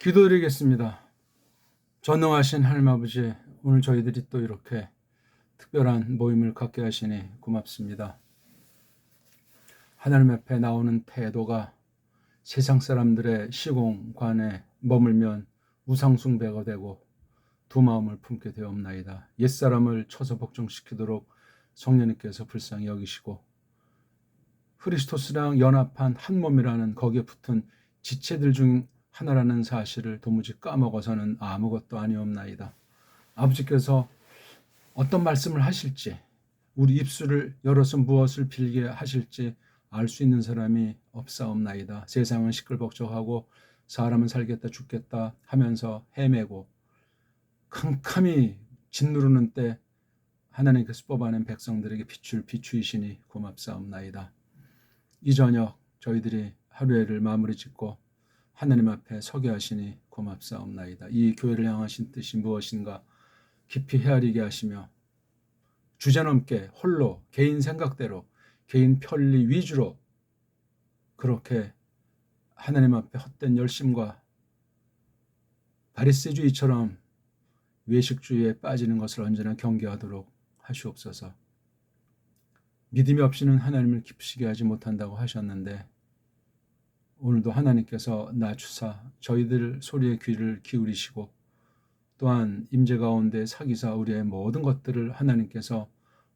기도드리겠습니다. 전능하신 하나님 아버지, 오늘 저희들이 또 이렇게 특별한 모임을 갖게 하시니 고맙습니다. 하나님 앞에 나오는 태도가 세상 사람들의 시공간에 머물면 우상숭배가 되고 두 마음을 품게 되옵나이다. 옛사람을 쳐서 복종시키도록 성령님께서 불쌍히 여기시고 그리스도스랑 연합한 한 몸이라는 거기에 붙은 지체들 중 하나라는 사실을 도무지 까먹어서는 아무것도 아니옵나이다. 아버지께서 어떤 말씀을 하실지, 우리 입술을 열어서 무엇을 빌게 하실지 알 수 있는 사람이 없사옵나이다. 세상은 시끌벅적하고 사람은 살겠다 죽겠다 하면서 헤매고 캄캄히 짓누르는 때 하나님께서 뽑아낸 백성들에게 빛을 비추이시니 고맙사옵나이다. 이 저녁 저희들이 하루에를 마무리 짓고 하나님 앞에 서게 하시니 고맙사옵나이다. 이 교회를 향하신 뜻이 무엇인가 깊이 헤아리게 하시며 주제넘게 홀로 개인 생각대로 개인 편리 위주로 그렇게 하나님 앞에 헛된 열심과 바리새주의처럼 외식주의에 빠지는 것을 언제나 경계하도록 하시옵소서. 믿음이 없이는 하나님을 기쁘시게 하지 못한다고 하셨는데 오늘도 하나님께서 낮추사 저희들 소리에 귀를 기울이시고 또한 임재 가운데 사기사 우리의 모든 것들을 하나님께서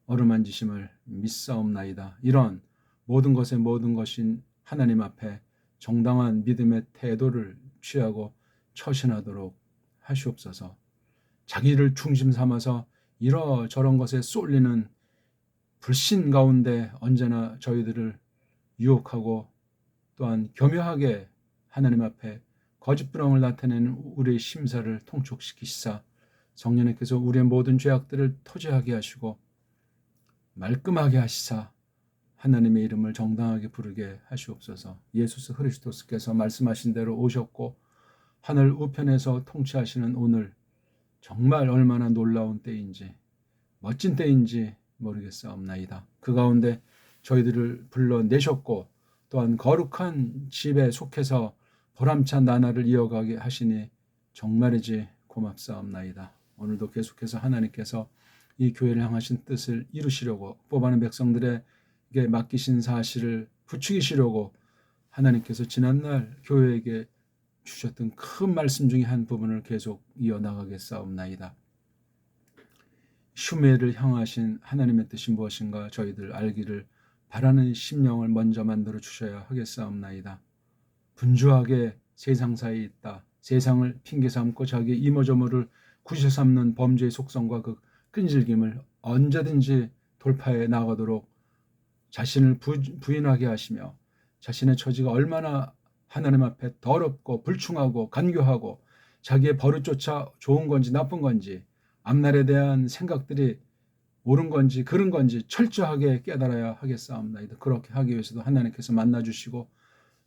어루만지심을 믿사옵나이다. 이런 모든 것의 모든 것인 하나님 앞에 정당한 믿음의 태도를 취하고 처신하도록 하시옵소서. 자기를 중심 삼아서 이러저런 것에 쏠리는 불신 가운데 언제나 저희들을 유혹하고 또한 교묘하게 하나님 앞에 거짓부렁을 나타내는 우리의 심사를 통촉시키시사 성령님께서 우리의 모든 죄악들을 토지하게 하시고 말끔하게 하시사 하나님의 이름을 정당하게 부르게 하시옵소서. 예수 그리스도께서 말씀하신 대로 오셨고 하늘 우편에서 통치하시는 오늘 정말 얼마나 놀라운 때인지 멋진 때인지 모르겠사옵나이다. 그 가운데 저희들을 불러내셨고 또한 거룩한 집에 속해서 보람찬 나날을 이어가게 하시니 정말이지 고맙사옵나이다. 오늘도 계속해서 하나님께서 이 교회를 향하신 뜻을 이루시려고 뽑아낸 백성들에게 맡기신 사실을 부추기시려고 하나님께서 지난날 교회에게 주셨던 큰 말씀 중에 한 부분을 계속 이어나가겠사옵나이다. 슈메를 향하신 하나님의 뜻이 무엇인가 저희들 알기를 바라는 심령을 먼저 만들어 주셔야 하겠사옵나이다. 분주하게 세상 사이에 있다. 세상을 핑계 삼고 자기의 이모저모를 구셔 삼는 범죄의 속성과 그 끈질김을 언제든지 돌파해 나가도록 자신을 부인하게 하시며 자신의 처지가 얼마나 하나님 앞에 더럽고 불충하고 간교하고 자기의 버릇조차 좋은 건지 나쁜 건지 앞날에 대한 생각들이 옳은 건지 그른 건지 철저하게 깨달아야 하겠사옵나이다. 그렇게 하기 위해서도 하나님께서 만나주시고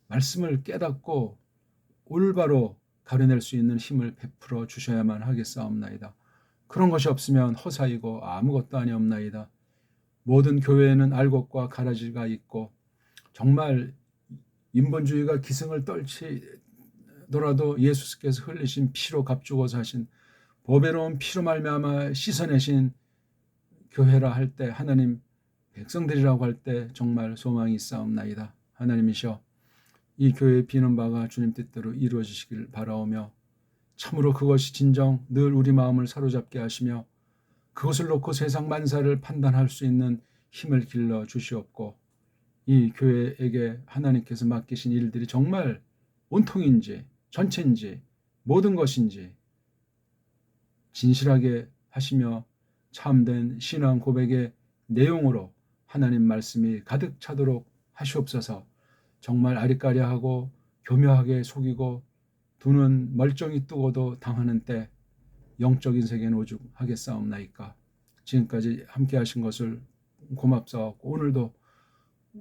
말씀을 깨닫고 올바로 가려낼 수 있는 힘을 베풀어 주셔야만 하겠사옵나이다. 그런 것이 없으면 허사이고 아무것도 아니옵나이다. 모든 교회에는 알곡과 가라지가 있고 정말 인본주의가 기승을 떨치더라도 예수께서 흘리신 피로 값주고 사신 보배로운 피로 말미암아 씻어내신 교회라 할 때 하나님 백성들이라고 할 때 정말 소망이 있사옵나이다. 하나님이시여 이 교회에 비는 바가 주님 뜻대로 이루어지시길 바라오며 참으로 그것이 진정 늘 우리 마음을 사로잡게 하시며 그것을 놓고 세상 만사를 판단할 수 있는 힘을 길러 주시옵고 이 교회에게 하나님께서 맡기신 일들이 정말 온통인지 전체인지 모든 것인지 진실하게 하시며 참된 신앙 고백의 내용으로 하나님 말씀이 가득 차도록 하시옵소서. 정말 아리까리하고 교묘하게 속이고 두 눈 멀쩡히 뜨고도 당하는 때 영적인 세계는 오죽하겠사옵나이까. 지금까지 함께 하신 것을 고맙사옵고 오늘도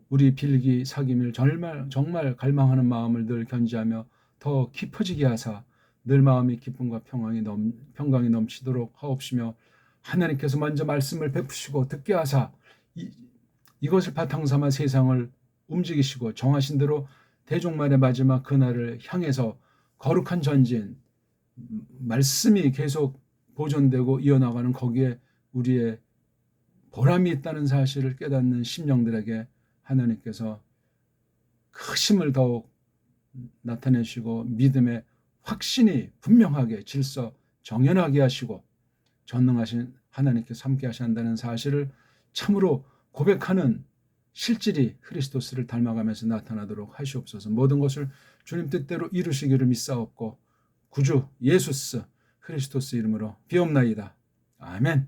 우리 빌기 사귐을 정말 갈망하는 마음을 늘 견지하며 더 깊어지게 하사 늘 마음이 기쁨과 평강이 넘치도록 하옵시며 하나님께서 먼저 말씀을 베푸시고 듣게 하사 이것을 바탕 삼아 세상을 움직이시고 정하신 대로 대종말의 마지막 그날을 향해서 거룩한 전진, 말씀이 계속 보존되고 이어나가는 거기에 우리의 보람이 있다는 사실을 깨닫는 심령들에게 하나님께서 그 힘을 더욱 나타내시고 믿음의 확신이 분명하게 질서 정연하게 하시고 전능하신 하나님께서 함께 하신다는 사실을 참으로 고백하는 실질이 크리스토스를 닮아가면서 나타나도록 하시옵소서. 모든 것을 주님 뜻대로 이루시기를 믿사옵고 구주 예수스 크리스토스 이름으로 비옵나이다. 아멘.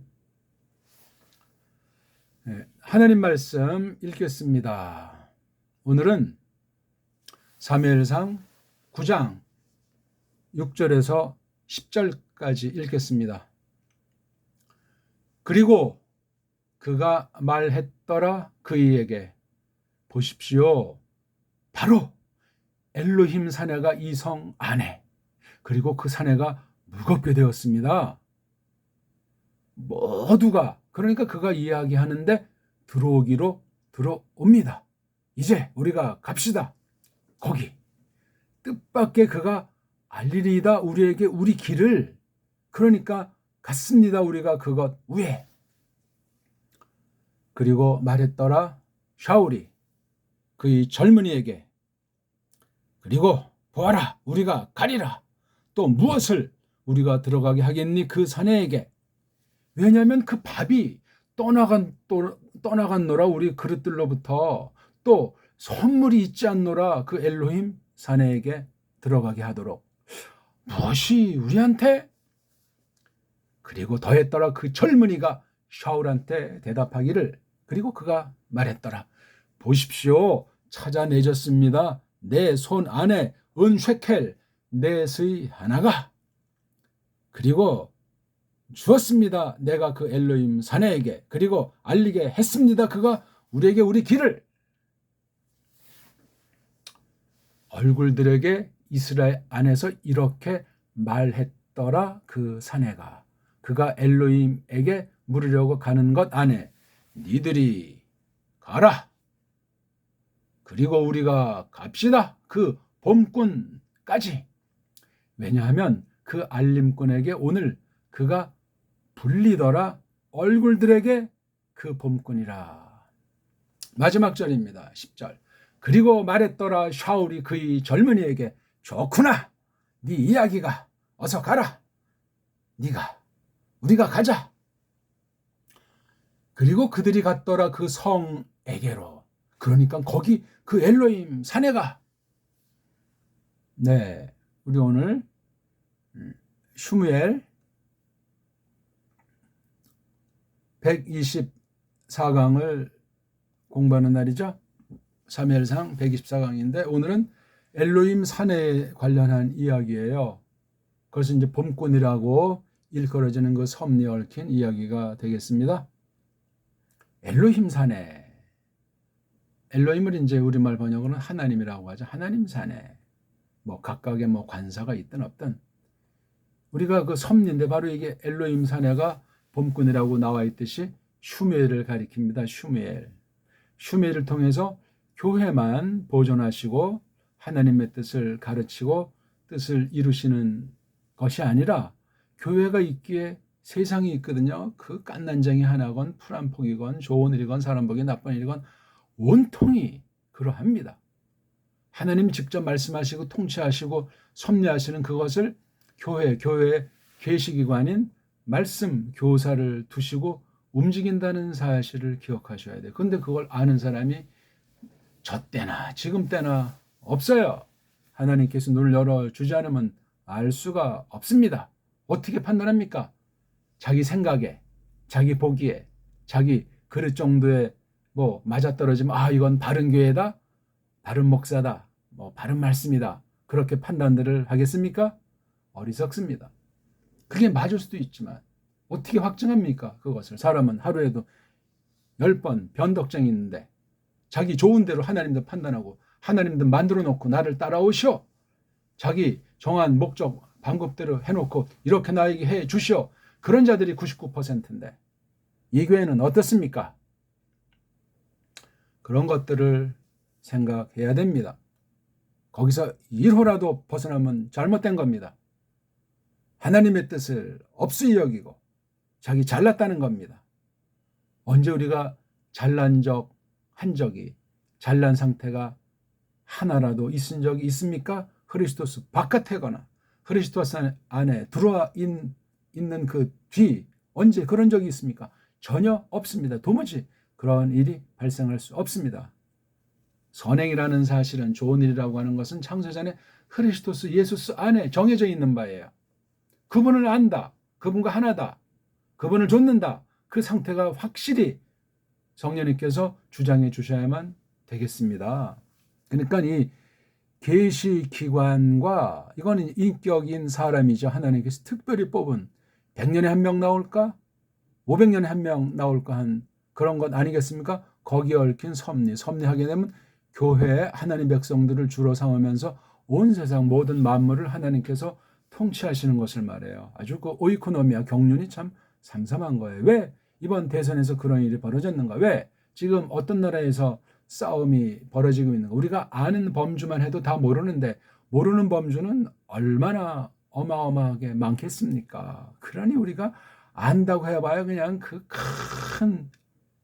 네, 하나님 말씀 읽겠습니다. 오늘은 사무엘상 9장 6절에서 10절까지 읽겠습니다. 그리고 그가 말했더라 그이에게 보십시오. 바로 엘로힘 사내가 이 성 안에 그리고 그 사내가 무겁게 되었습니다. 모두가 그러니까 그가 이야기하는데 들어오기로 들어옵니다. 이제 우리가 갑시다. 거기 뜻밖의 그가 알리리이다 우리에게 우리 길을 그러니까 갔습니다. 우리가 그것 위에 그리고 말했더라 샤울이 그의 젊은이에게 그리고 보아라 우리가 가리라 또 무엇을 우리가 들어가게 하겠니 그 사내에게 왜냐하면 그 밥이 떠나갔노라 우리 그릇들로부터 또 선물이 있지 않노라 그 엘로힘 사내에게 들어가게 하도록 무엇이 우리한테 그리고 더했더라 그 젊은이가 샤울한테 대답하기를 그리고 그가 말했더라 보십시오 찾아내졌습니다 내 손 안에 은쉐켈 넷의 하나가 그리고 주었습니다 내가 그 엘로힘 사내에게 그리고 알리게 했습니다 그가 우리에게 우리 길을 얼굴들에게 이스라엘 안에서 이렇게 말했더라 그 사내가 그가 엘로힘에게 물으려고 가는 것 안에 니들이 가라 그리고 우리가 갑시다 그 봄꾼까지 왜냐하면 그 알림꾼에게 오늘 그가 불리더라 얼굴들에게 그 봄꾼이라 마지막 절입니다 10절 그리고 말했더라 샤울이 그의 젊은이에게 좋구나 네 이야기가 어서 가라 네가 우리가 가자 그리고 그들이 갔더라 그 성에게로 그러니까 거기 그 엘로힘 사내가 네 우리 오늘 슈무엘 124강을 공부하는 날이죠. 사무엘상 124강인데 오늘은 엘로힘 산에 관련한 이야기예요. 그것은 이제 봄꾼이라고 일컬어지는 그 섭리에 얽힌 이야기가 되겠습니다. 엘로힘 산에 엘로힘을 이제 우리말 번역으로는 하나님이라고 하죠. 하나님 산에 뭐 각각의 뭐 관사가 있든 없든 우리가 그 섭리인데 바로 이게 엘로힘 사내가 봄꾼이라고 나와 있듯이 슈무엘을 가리킵니다. 슈무엘을 통해서 교회만 보존하시고 하나님의 뜻을 가르치고 뜻을 이루시는 것이 아니라 교회가 있기에 세상이 있거든요. 그 깐난쟁이 하나건 풀 한 폭이건 좋은 일이건 사람 보기 나쁜 일이건 온통이 그러합니다. 하나님 직접 말씀하시고 통치하시고 섭리하시는 그것을 교회의 계시기관인 말씀 교사를 두시고 움직인다는 사실을 기억하셔야 돼요. 그런데 그걸 아는 사람이 저 때나 지금 때나 없어요. 하나님께서 눈을 열어주지 않으면 알 수가 없습니다. 어떻게 판단합니까? 자기 생각에, 자기 보기에, 자기 그릇 정도에 뭐 맞아떨어지면 이건 바른 교회다, 바른 목사다, 뭐 바른 말씀이다. 그렇게 판단들을 하겠습니까? 어리석습니다. 그게 맞을 수도 있지만 어떻게 확증합니까? 그것을 사람은 하루에도 10번 변덕쟁이 있는데 자기 좋은 대로 하나님도 판단하고 하나님도 만들어 놓고 나를 따라오시오. 자기 정한 목적 방법대로 해놓고 이렇게 나에게 해 주시오. 그런 자들이 99%인데 이 교회는 어떻습니까? 그런 것들을 생각해야 됩니다. 거기서 1호라도 벗어나면 잘못된 겁니다. 하나님의 뜻을 없이 여기고 자기 잘났다는 겁니다. 언제 우리가 잘난 한 적이 잘난 상태가 하나라도 있은 적이 있습니까? 그리스도스 바깥에거나 그리스도스 안에 들어와 있는 그 뒤 언제 그런 적이 있습니까? 전혀 없습니다. 도무지 그런 일이 발생할 수 없습니다. 선행이라는 사실은 좋은 일이라고 하는 것은 창세전에 그리스도스 예수스 안에 정해져 있는 바예요. 그분을 안다. 그분과 하나다. 그분을 좇는다. 그 상태가 확실히 성령님께서 주장해 주셔야만 되겠습니다. 그러니까 이 계시기관과 이거는 인격인 사람이죠. 하나님께서 특별히 뽑은 100년에 한 명 나올까? 500년에 한 명 나올까? 한 그런 것 아니겠습니까? 거기에 얽힌 섭리하게 되면 교회에 하나님 백성들을 주로 삼으면서 온 세상 모든 만물을 하나님께서 통치하시는 것을 말해요. 아주 그 오이코노미아 경륜이 참 삼삼한 거예요. 왜 이번 대선에서 그런 일이 벌어졌는가? 왜 지금 어떤 나라에서 싸움이 벌어지고 있는가? 우리가 아는 범주만 해도 다 모르는데 모르는 범주는 얼마나 어마어마하게 많겠습니까? 그러니 우리가 안다고 해봐야 그냥 그 큰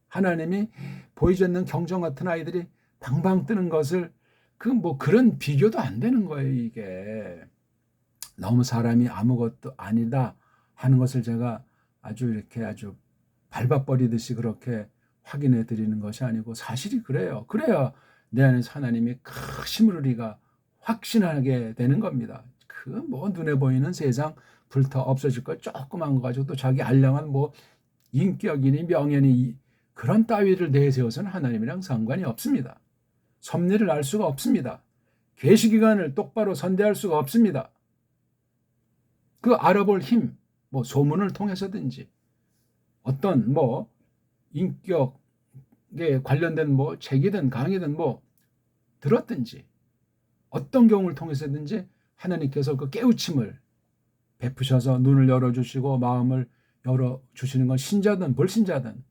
하나님이 보이지 않는 경정 같은 아이들이 방방 뜨는 것을 그런 비교도 안 되는 거예요. 이게 너무 사람이 아무것도 아니다 하는 것을 제가 아주 밟아버리듯이 그렇게 확인해 드리는 것이 아니고 사실이 그래요. 그래야 내 안에서 하나님이 크심을 우리가 확신하게 되는 겁니다. 눈에 보이는 세상 불타 없어질 것 조그만 거 가지고 또 자기 알량한 인격이니 명예니 그런 따위를 내세워서는 하나님이랑 상관이 없습니다. 섭리를 알 수가 없습니다. 계시기관을 똑바로 선대할 수가 없습니다. 그 알아볼 힘, 소문을 통해서든지 어떤 인격에 관련된 책이든 강의든 들었든지 어떤 경우를 통해서든지 하나님께서 그 깨우침을 베푸셔서 눈을 열어주시고 마음을 열어주시는 건 신자든 불신자든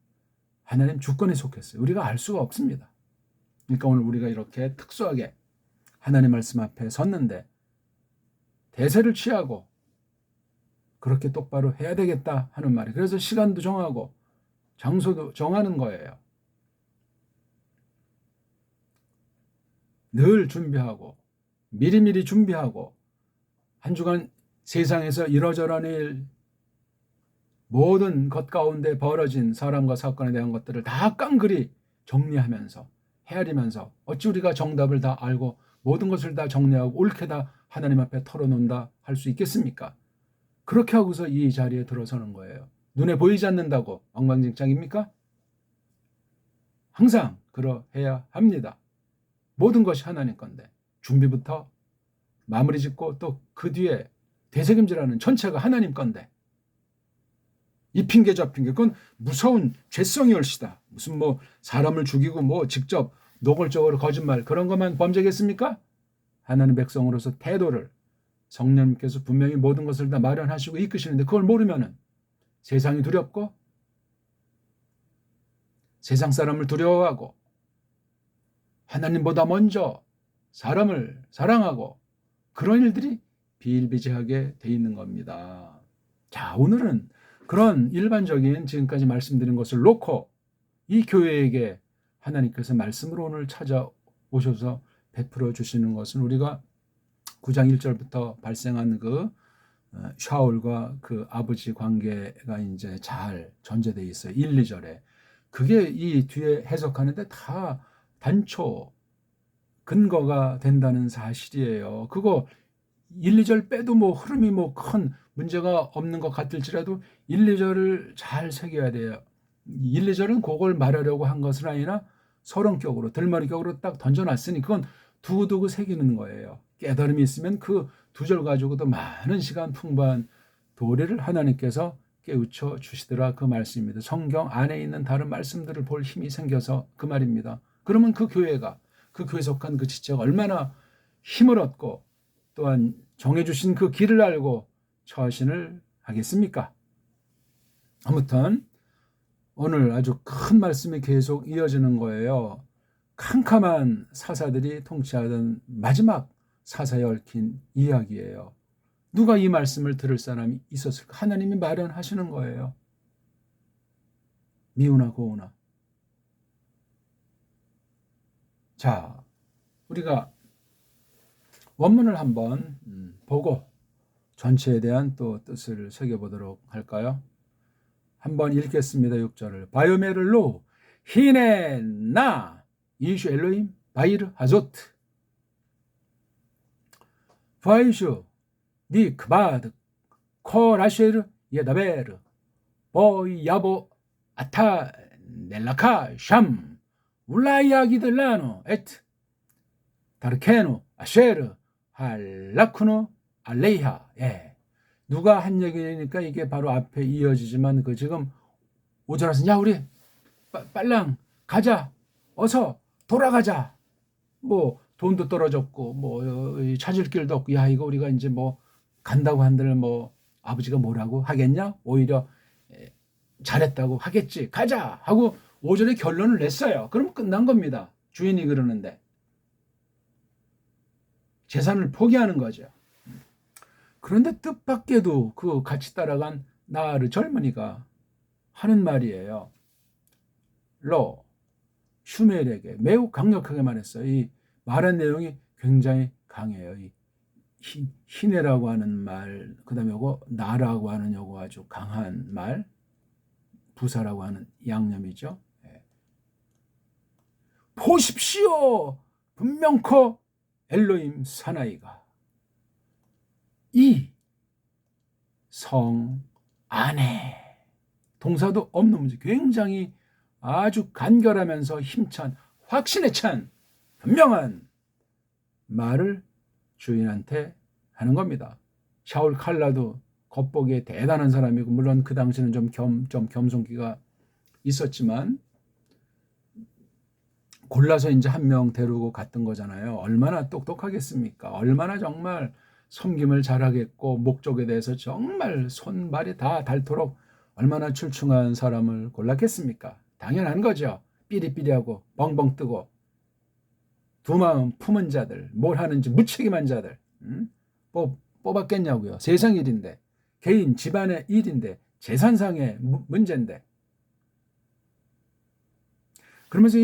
하나님 주권에 속했어요. 우리가 알 수가 없습니다. 그러니까 오늘 우리가 이렇게 특수하게 하나님 말씀 앞에 섰는데 대세를 취하고 그렇게 똑바로 해야 되겠다 하는 말이. 그래서 시간도 정하고 장소도 정하는 거예요. 늘 준비하고 미리미리 준비하고 한 주간 세상에서 이러저러한 일 모든 것 가운데 벌어진 사람과 사건에 대한 것들을 다 깡그리 정리하면서 헤아리면서 어찌 우리가 정답을 다 알고 모든 것을 다 정리하고 옳게 다 하나님 앞에 털어놓는다 할 수 있겠습니까? 그렇게 하고서 이 자리에 들어서는 거예요. 눈에 보이지 않는다고 엉망진창입니까? 항상 그러해야 합니다. 모든 것이 하나님 건데 준비부터 마무리 짓고 또 그 뒤에 되새김질하는 전체가 하나님 건데 이 핑계 저 핑계 그건 무서운 죄성이 얼시다. 무슨 사람을 죽이고 직접 노골적으로 거짓말 그런 것만 범죄겠습니까? 하나님 백성으로서 태도를 성령님께서 분명히 모든 것을 다 마련하시고 이끄시는데 그걸 모르면은 세상이 두렵고 세상 사람을 두려워하고 하나님보다 먼저 사람을 사랑하고 그런 일들이 비일비재하게 돼 있는 겁니다. 자, 오늘은 그런 일반적인 지금까지 말씀드린 것을 놓고 이 교회에게 하나님께서 말씀으로 오늘 찾아오셔서 베풀어 주시는 것은 우리가 9장 1절부터 발생한 그 샤울과 그 아버지 관계가 이제 잘 전제되어 있어요. 1, 2절에. 그게 이 뒤에 해석하는데 다 단초 근거가 된다는 사실이에요. 그거 1, 2절 빼도 흐름이 큰 문제가 없는 것 같을지라도 1, 2절을 잘 새겨야 돼요. 1, 2절은 그걸 말하려고 한 것은 아니라 서론격으로 들머리격으로 딱 던져놨으니 그건 두고두고 새기는 거예요. 깨달음이 있으면 그 2절 가지고도 많은 시간 풍부한 도리를 하나님께서 깨우쳐 주시더라 그 말씀입니다. 성경 안에 있는 다른 말씀들을 볼 힘이 생겨서 그 말입니다. 그러면 그 교회가 그 교회 속한 그 지체가 얼마나 힘을 얻고 또한 정해주신 그 길을 알고 처신을 하겠습니까? 아무튼 오늘 아주 큰 말씀이 계속 이어지는 거예요. 캄캄한 사사들이 통치하던 마지막 사사에 얽힌 이야기예요. 누가 이 말씀을 들을 사람이 있었을까? 하나님이 마련하시는 거예요. 미우나 고우나. 자, 우리가 원문을 한번 보고 전체에 대한 또 뜻을 새겨보도록 할까요? 한번 읽겠습니다. 6절을. 바요메를로 히네 나 이슈 엘로임 바이르 하조트 바이슈 니 크바드 코라쉐르 예다베르 보이야보 아타 넬라카 샴 울라이아기들라노 에트 다르케노 아쉐르 할라쿠노 알레이하. 예. 누가 한 얘기니까 이게 바로 앞에 이어지지만 그 지금 오절에서 야 우리 빨랑 가자 어서 돌아가자 뭐 돈도 떨어졌고 뭐 찾을 길도 없고 야 이거 우리가 이제 뭐 간다고 한들 뭐 아버지가 뭐라고 하겠냐 오히려 잘했다고 하겠지 가자 하고 5절에 결론을 냈어요. 그럼 끝난 겁니다. 주인이 그러는데 재산을 포기하는 거죠. 그런데 뜻밖에도 그 같이 따라간 나르 젊은이가 하는 말이에요. 로 슈멜에게 매우 강력하게 말했어요. 이 말한 내용이 굉장히 강해요. 이 히네라고 하는 말, 그 다음에 요거 나라고 하는 요거 아주 강한 말, 부사라고 하는 양념이죠. 예. 보십시오. 분명코 엘로임 사나이가 이 성 안에 동사도 없는 문제 굉장히 아주 간결하면서 힘찬 확신에 찬 분명한 말을 주인한테 하는 겁니다. 샤울 칼라도 겉보기에 대단한 사람이고 물론 그 당시는 좀 겸손기가 있었지만 골라서 이제 한 명 데리고 갔던 거잖아요. 얼마나 똑똑하겠습니까? 얼마나 정말 섬김을 잘하겠고 목적에 대해서 정말 손발이 다 닳도록 얼마나 출중한 사람을 골랐겠습니까? 당연한 거죠. 삐리삐리하고 벙벙 뜨고 두 마음 품은 자들, 뭘 하는지 무책임한 자들 뽑았겠냐고요. 세상 일인데, 개인 집안의 일인데, 재산상의 문제인데. 그러면서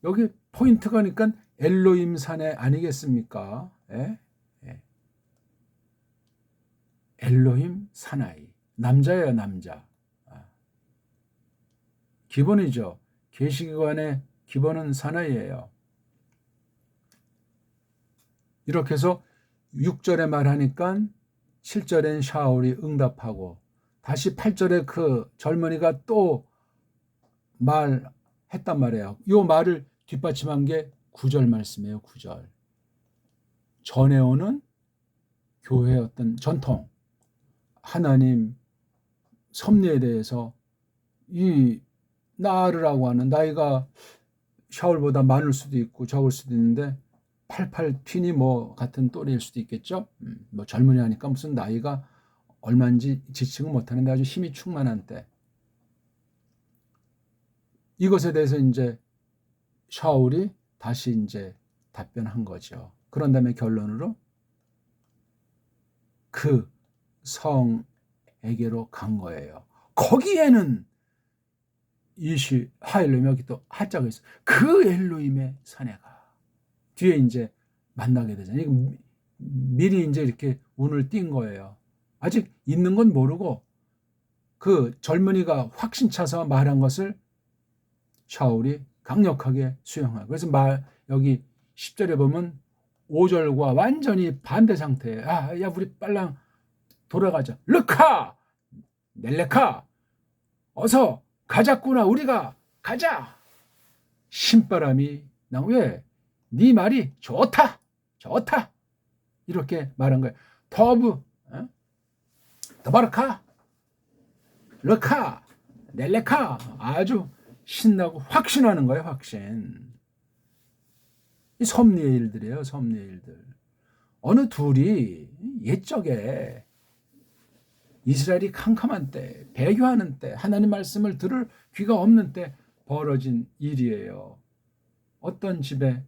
여기 포인트가 그러니까 엘로임 사내 아니겠습니까? 예? 예. 엘로임 사나이. 남자예요, 남자. 기본이죠. 계시관의 기본은 사나이예요. 이렇게 해서 6절에 말하니까 7절엔 샤울이 응답하고 다시 8절에 그 젊은이가 또 말했단 말이에요. 이 말을 뒷받침한 게 9절 말씀이에요. 9절. 전해오는 교회의 어떤 전통, 하나님 섭리에 대해서 이 나르라고 하는 나이가 샤울보다 많을 수도 있고 적을 수도 있는데 88핀이 뭐 같은 또래일 수도 있겠죠. 뭐 젊은이 하니까 무슨 나이가 얼마인지 지칭을 못하는데 아주 힘이 충만한 때. 이것에 대해서 이제 샤울이 다시 이제 답변한 거죠. 그런 다음에 결론으로 그 성에게로 간 거예요. 거기에는 이시 하엘로임 여기 또 하자가 있어. 그 엘로임의 사내가 뒤에 이제 만나게 되잖아요. 이거 미리 이제 이렇게 운을 띈 거예요. 아직 있는 건 모르고 그 젊은이가 확신 차서 말한 것을 샤울이 강력하게 수용하고 그래서 여기 10절에 보면 5절과 완전히 반대 상태예요. 야 우리 빨랑 돌아가자. 르카 넬레카 어서 가자꾸나 우리가 가자. 신바람이 나 왜? 네 말이 좋다 이렇게 말한 거예요. 더브 더바르카 르카 넬레카 아주 신나고 확신하는 거예요. 확신. 이 섭리의 일들이에요. 섭리의 일들. 어느 둘이 옛적에 이스라엘이 캄캄한 때, 배교하는 때, 하나님 말씀을 들을 귀가 없는 때 벌어진 일이에요. 어떤 집에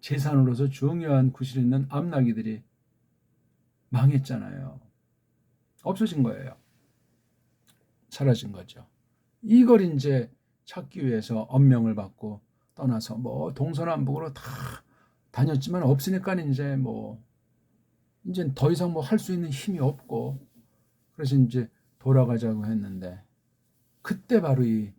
재산으로서 중요한 구실 있는 암나귀들이 망했잖아요. 없어진 거예요. 사라진 거죠. 이걸 이제 찾기 위해서 언명을 받고 떠나서 뭐 동서남북으로 다 다녔지만 없으니까 이제 더 이상 뭐 할 수 있는 힘이 없고, 그래서 이제 돌아가자고 했는데, 그때 바로 이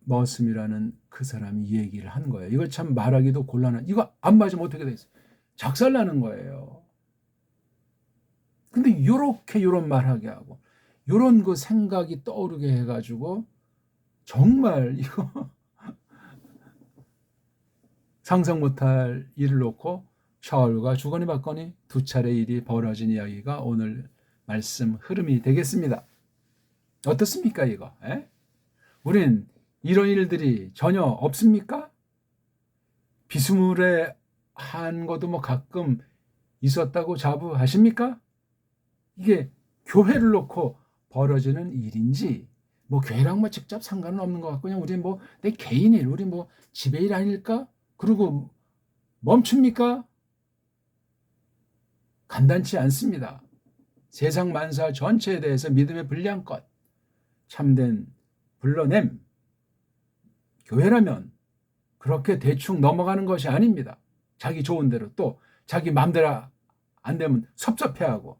머슴이라는 그 사람이 이 얘기를 한 거예요. 이거 참 말하기도 곤란한, 이거 안 맞으면 어떻게 되겠어요? 작살나는 거예요. 근데 요런 말하게 하고 요런 그 생각이 떠오르게 해가지고 정말 이거 상상 못할 일을 놓고 샤울과 주거니 받거니 두 차례 일이 벌어진 이야기가 오늘 말씀 흐름이 되겠습니다. 어떻습니까 이거? 우린 이런 일들이 전혀 없습니까? 비스무리한 것도 뭐 가끔 있었다고 자부하십니까? 이게 교회를 놓고 벌어지는 일인지, 뭐 교회랑 뭐 직접 상관은 없는 것 같고 그냥 우리 뭐 내 개인 일, 우리 뭐 집에 일 아닐까? 그리고 멈춥니까? 간단치 않습니다. 세상 만사 전체에 대해서 믿음의 분량껏 참된 불러냄, 교회라면 그렇게 대충 넘어가는 것이 아닙니다. 자기 좋은 대로, 또 자기 마음대로 안 되면 섭섭해하고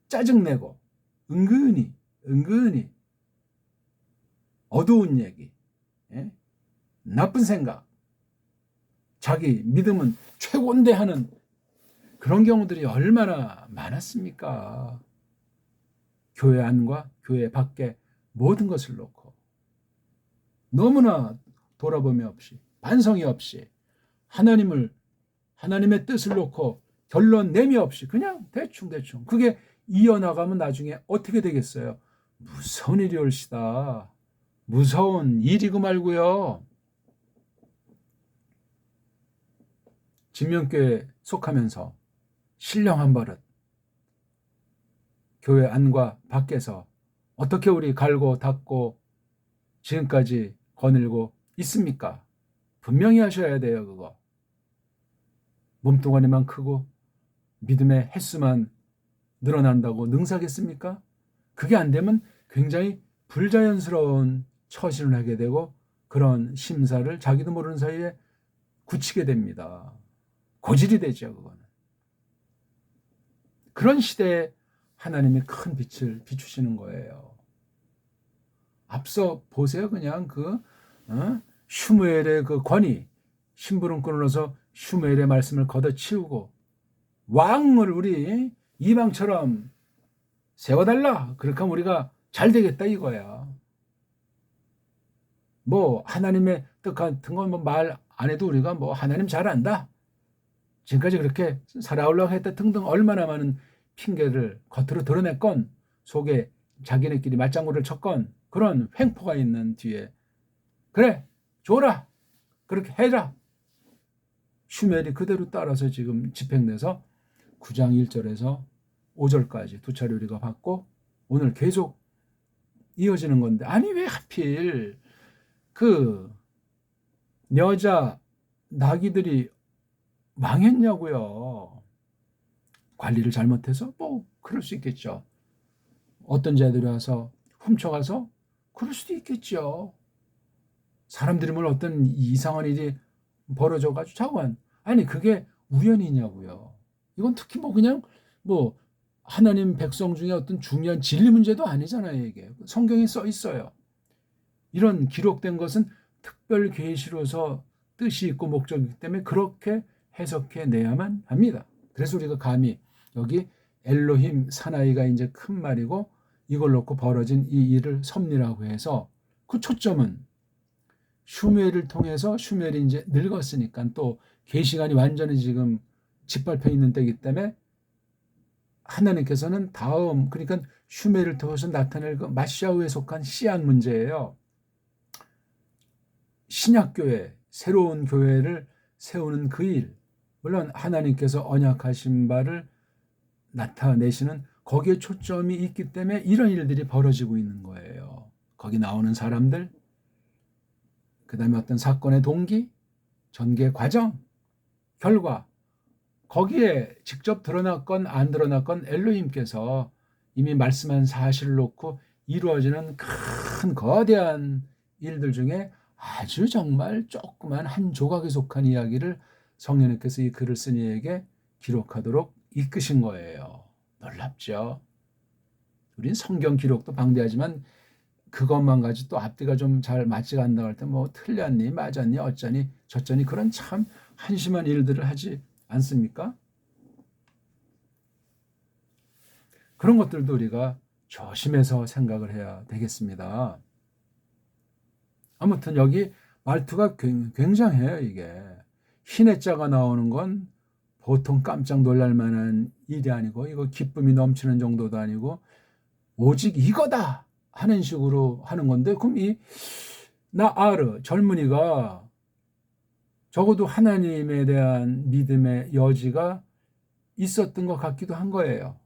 짜증내고 은근히 어두운 얘기, 나쁜 생각, 자기 믿음은 최고인데 하는 그런 경우들이 얼마나 많았습니까? 교회 안과 교회 밖에 모든 것을 놓고 너무나 돌아봄이 없이, 반성이 없이, 하나님의 뜻을 놓고 결론 내미 없이 그냥 대충 그게 이어나가면 나중에 어떻게 되겠어요? 무서운 일이 올시다. 무서운 일이고 말고요. 진명교회에 속하면서 신령한 버릇, 교회 안과 밖에서 어떻게 우리 갈고 닦고 지금까지 거닐고 있습니까? 분명히 하셔야 돼요. 그거 몸뚱아리만 크고 믿음의 횟수만 늘어난다고 능사겠습니까? 그게 안 되면 굉장히 불자연스러운 처신을 하게 되고 그런 심사를 자기도 모르는 사이에 굳히게 됩니다. 고질이 되죠. 그거는. 그런 시대에 하나님이 큰 빛을 비추시는 거예요. 앞서 보세요. 그냥 슈무엘의 그 권위, 심부름 끊어서 슈무엘의 말씀을 걷어치우고 왕을 우리 이방처럼 세워달라. 그렇게 하면 우리가 잘 되겠다 이거야. 뭐 하나님의 뜻 같은 건 뭐 말 안 해도 우리가 뭐 하나님 잘 안다. 지금까지 그렇게 살아오려고 했다 등등 얼마나 많은 핑계를 겉으로 드러냈건 속에 자기네끼리 맞장구를 쳤건 그런 횡포가 있는 뒤에 그래 줘라 그렇게 해라. 슈멜이 그대로 따라서 지금 집행돼서 9장 1절에서 5절까지 두 차례 우리가 봤고 오늘 계속 이어지는 건데, 아니 왜 하필 그 여자 나귀들이 망했냐고요. 관리를 잘못해서? 뭐 그럴 수 있겠죠. 어떤 자들이 와서 훔쳐가서? 그럴 수도 있겠죠. 사람들이 뭘 어떤 이상한 일이 벌어져가지고 자꾸만, 아니 그게 우연이냐고요. 이건 특히 뭐 그냥 뭐 하나님 백성 중에 어떤 중요한 진리 문제도 아니잖아요. 이게 성경에 써 있어요. 이런 기록된 것은 특별 계시로서 뜻이 있고 목적이 있기 때문에 그렇게 해석해 내야만 합니다. 그래서 우리가 감히 여기 엘로힘 사나이가 이제 큰 말이고 이걸 놓고 벌어진 이 일을 섭리라고 해서 그 초점은 슈멜을 통해서, 슈멜이 이제 늙었으니까 또 계시관이 완전히 지금 짓밟혀 있는 때이기 때문에 하나님께서는 다음, 그러니까 슈멜을 통해서 나타낼 그 마시아우에 속한 씨앗 문제예요. 신약교회, 새로운 교회를 세우는 그 일, 물론 하나님께서 언약하신 바를 나타내시는 거기에 초점이 있기 때문에 이런 일들이 벌어지고 있는 거예요. 거기 나오는 사람들, 그 다음에 어떤 사건의 동기, 전개 과정, 결과 거기에 직접 드러났건 안 드러났건 엘로힘께서 이미 말씀한 사실을 놓고 이루어지는 큰 거대한 일들 중에 아주 정말 조그만 한 조각에 속한 이야기를 성령님께서 이 글을 쓴 이에게 기록하도록 이끄신 거예요. 놀랍죠? 우린 성경 기록도 방대하지만 그것만 가지고 또 앞뒤가 좀 잘 맞지가 않는다고 할 때 뭐 틀렸니 맞았니 어쩌니 저쩌니 그런 참 한심한 일들을 하지 않습니까? 그런 것들도 우리가 조심해서 생각을 해야 되겠습니다. 아무튼 여기 말투가 굉장해요. 이게 흰 자가 나오는 건 보통 깜짝 놀랄 만한 일이 아니고 이거 기쁨이 넘치는 정도도 아니고 오직 이거다 하는 식으로 하는 건데 그럼 이 나아르 젊은이가 적어도 하나님에 대한 믿음의 여지가 있었던 것 같기도 한 거예요.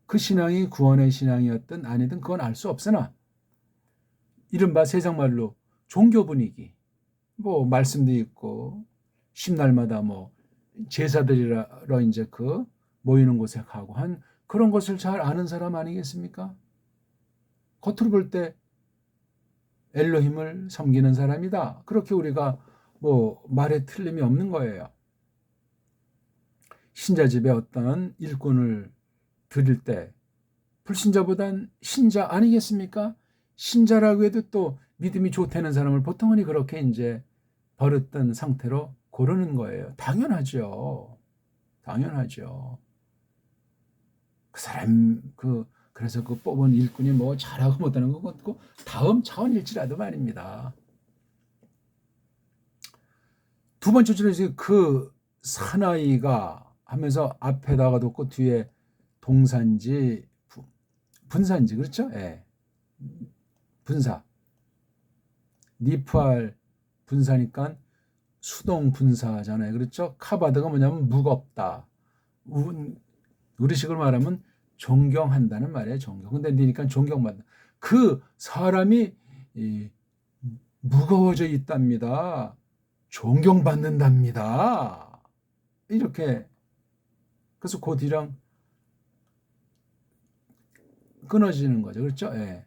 그 신앙이 구원의 신앙이었든 아니든 그건 알 수 없으나 이른바 세상 말로 종교 분위기 뭐 말씀도 있고 십날마다 뭐 제사들이라 이제 그 모이는 곳에 가고 한 그런 것을 잘 아는 사람 아니겠습니까? 겉으로 볼 때 엘로힘을 섬기는 사람이다. 그렇게 우리가 뭐 말에 틀림이 없는 거예요. 신자 집에 어떤 일꾼을 드릴 때 불신자보단 신자 아니겠습니까? 신자라고 해도 또 믿음이 좋다는 사람을 보통은 그렇게 이제 버릇된 상태로 고르는 거예요. 당연하죠. 당연하죠. 그 사람 그래서 그 뽑은 일꾼이 뭐 잘하고 못하는 것 같고 다음 차원일지라도 말입니다. 두 번째 줄에서 그 사나이가 하면서 앞에다가 놓고 뒤에 동산지 분산지 그렇죠? 예. 분사 니프알 분사니까 수동 분사잖아요. 그렇죠? 카바드가 뭐냐면 무겁다. 우리식으로 말하면 존경한다는 말이에요. 존경. 근데 니니까 존경받다. 그 사람이 무거워져 있답니다. 존경받는답니다. 이렇게 그래서 그 뒤랑 끊어지는 거죠. 그렇죠? 예.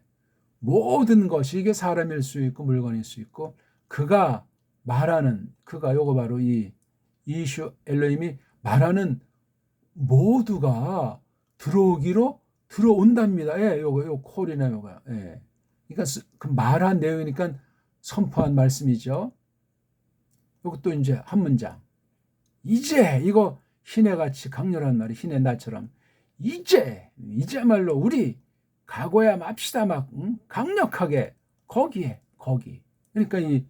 모든 것이 이게 사람일 수 있고 물건일 수 있고 그가 말하는 그가 요거 바로 이 이슈 엘로힘이 말하는 모두가 들어오기로 들어온답니다. 예, 요거 콜이나 요거. 예. 그러니까 그 말한 내용이니까 선포한 말씀이죠. 요것도 이제 한 문장. 이제 이거 희내같이 강렬한 말이 희내 나처럼 이제말로 우리 가고야 맙시다 막 강력하게 거기 그러니까 이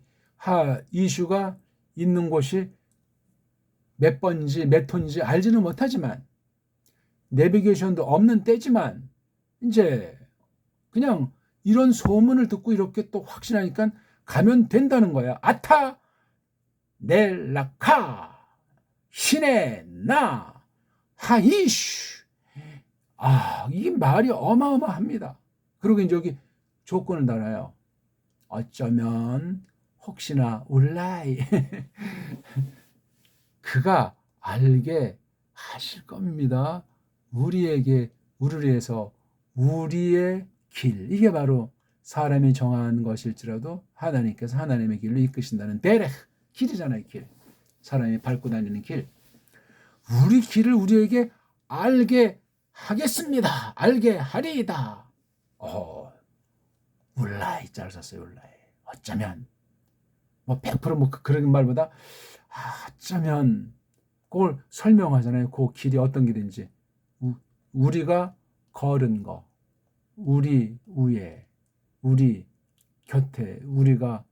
이슈가 있는 곳이 몇 번인지 몇 톤인지 알지는 못하지만 내비게이션도 없는 때지만 이제 그냥 이런 소문을 듣고 이렇게 또 확신하니까 가면 된다는 거야. 아타 넬라카 신의 나 하이슈 이 말이 어마어마합니다. 그리고 이제 여기 조건을 달아요. 어쩌면 혹시나 울라이 그가 알게 하실 겁니다. 우리에게 우리를 위해서 우리의 길 이게 바로 사람이 정한 것일지라도 하나님께서 하나님의 길로 이끄신다는 데레 길이잖아요. 길 사람이 밟고 다니는 길 우리 길을 우리에게 알게 하겠습니다. 알게 하리이다. 울라이 잘 썼어요. 울라이 어쩌면 뭐 100% 그런 말보다 어쩌면 그걸 설명하잖아요. 그 길이 어떤 길인지 우리가 걸은 거 우리 위에 우리 곁에 우리가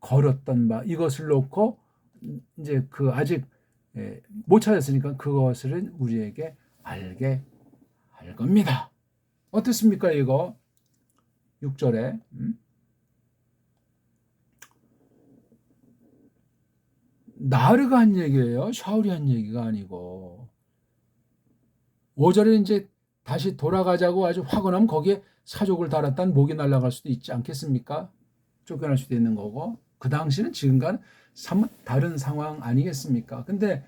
걸었던 바 이것을 놓고 이제 그 아직 못 찾았으니까 그것을 우리에게 알게 할 겁니다. 어떻습니까 이거 6절에 나르가 한 얘기예요. 샤울이 한 얘기가 아니고 5절에 이제 다시 돌아가자고 아주 화가 나면 거기에 사족을 달았다는 목이 날아갈 수도 있지 않겠습니까? 쫓겨날 수도 있는 거고 그 당시는 지금과는 사뭇 다른 상황 아니겠습니까? 근데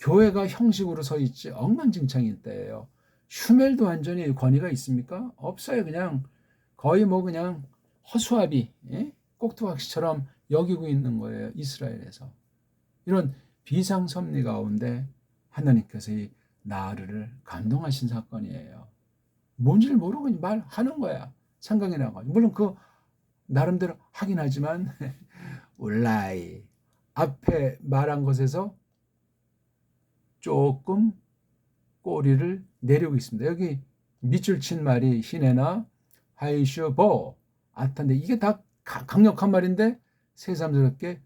교회가 형식으로 서 있지 엉망진창일 때예요. 슈멜도 완전히 권위가 있습니까? 없어요. 그냥 거의 뭐 그냥 허수아비, 예? 꼭두각시처럼 여기고 있는 거예요. 이스라엘에서. 이런 비상섭리 가운데 하나님께서 이 나르를 감동하신 사건이에요. 뭔지를 모르고 말하는 거야. 상강에 나가지고. 물론 그 나름대로 하긴 하지만 울라이 앞에 말한 것에서 조금 꼬리를 내리고 있습니다. 여기 밑줄 친 말이 히네나 하이슈보 아탄데 이게 다 강력한 말인데 새삼스럽게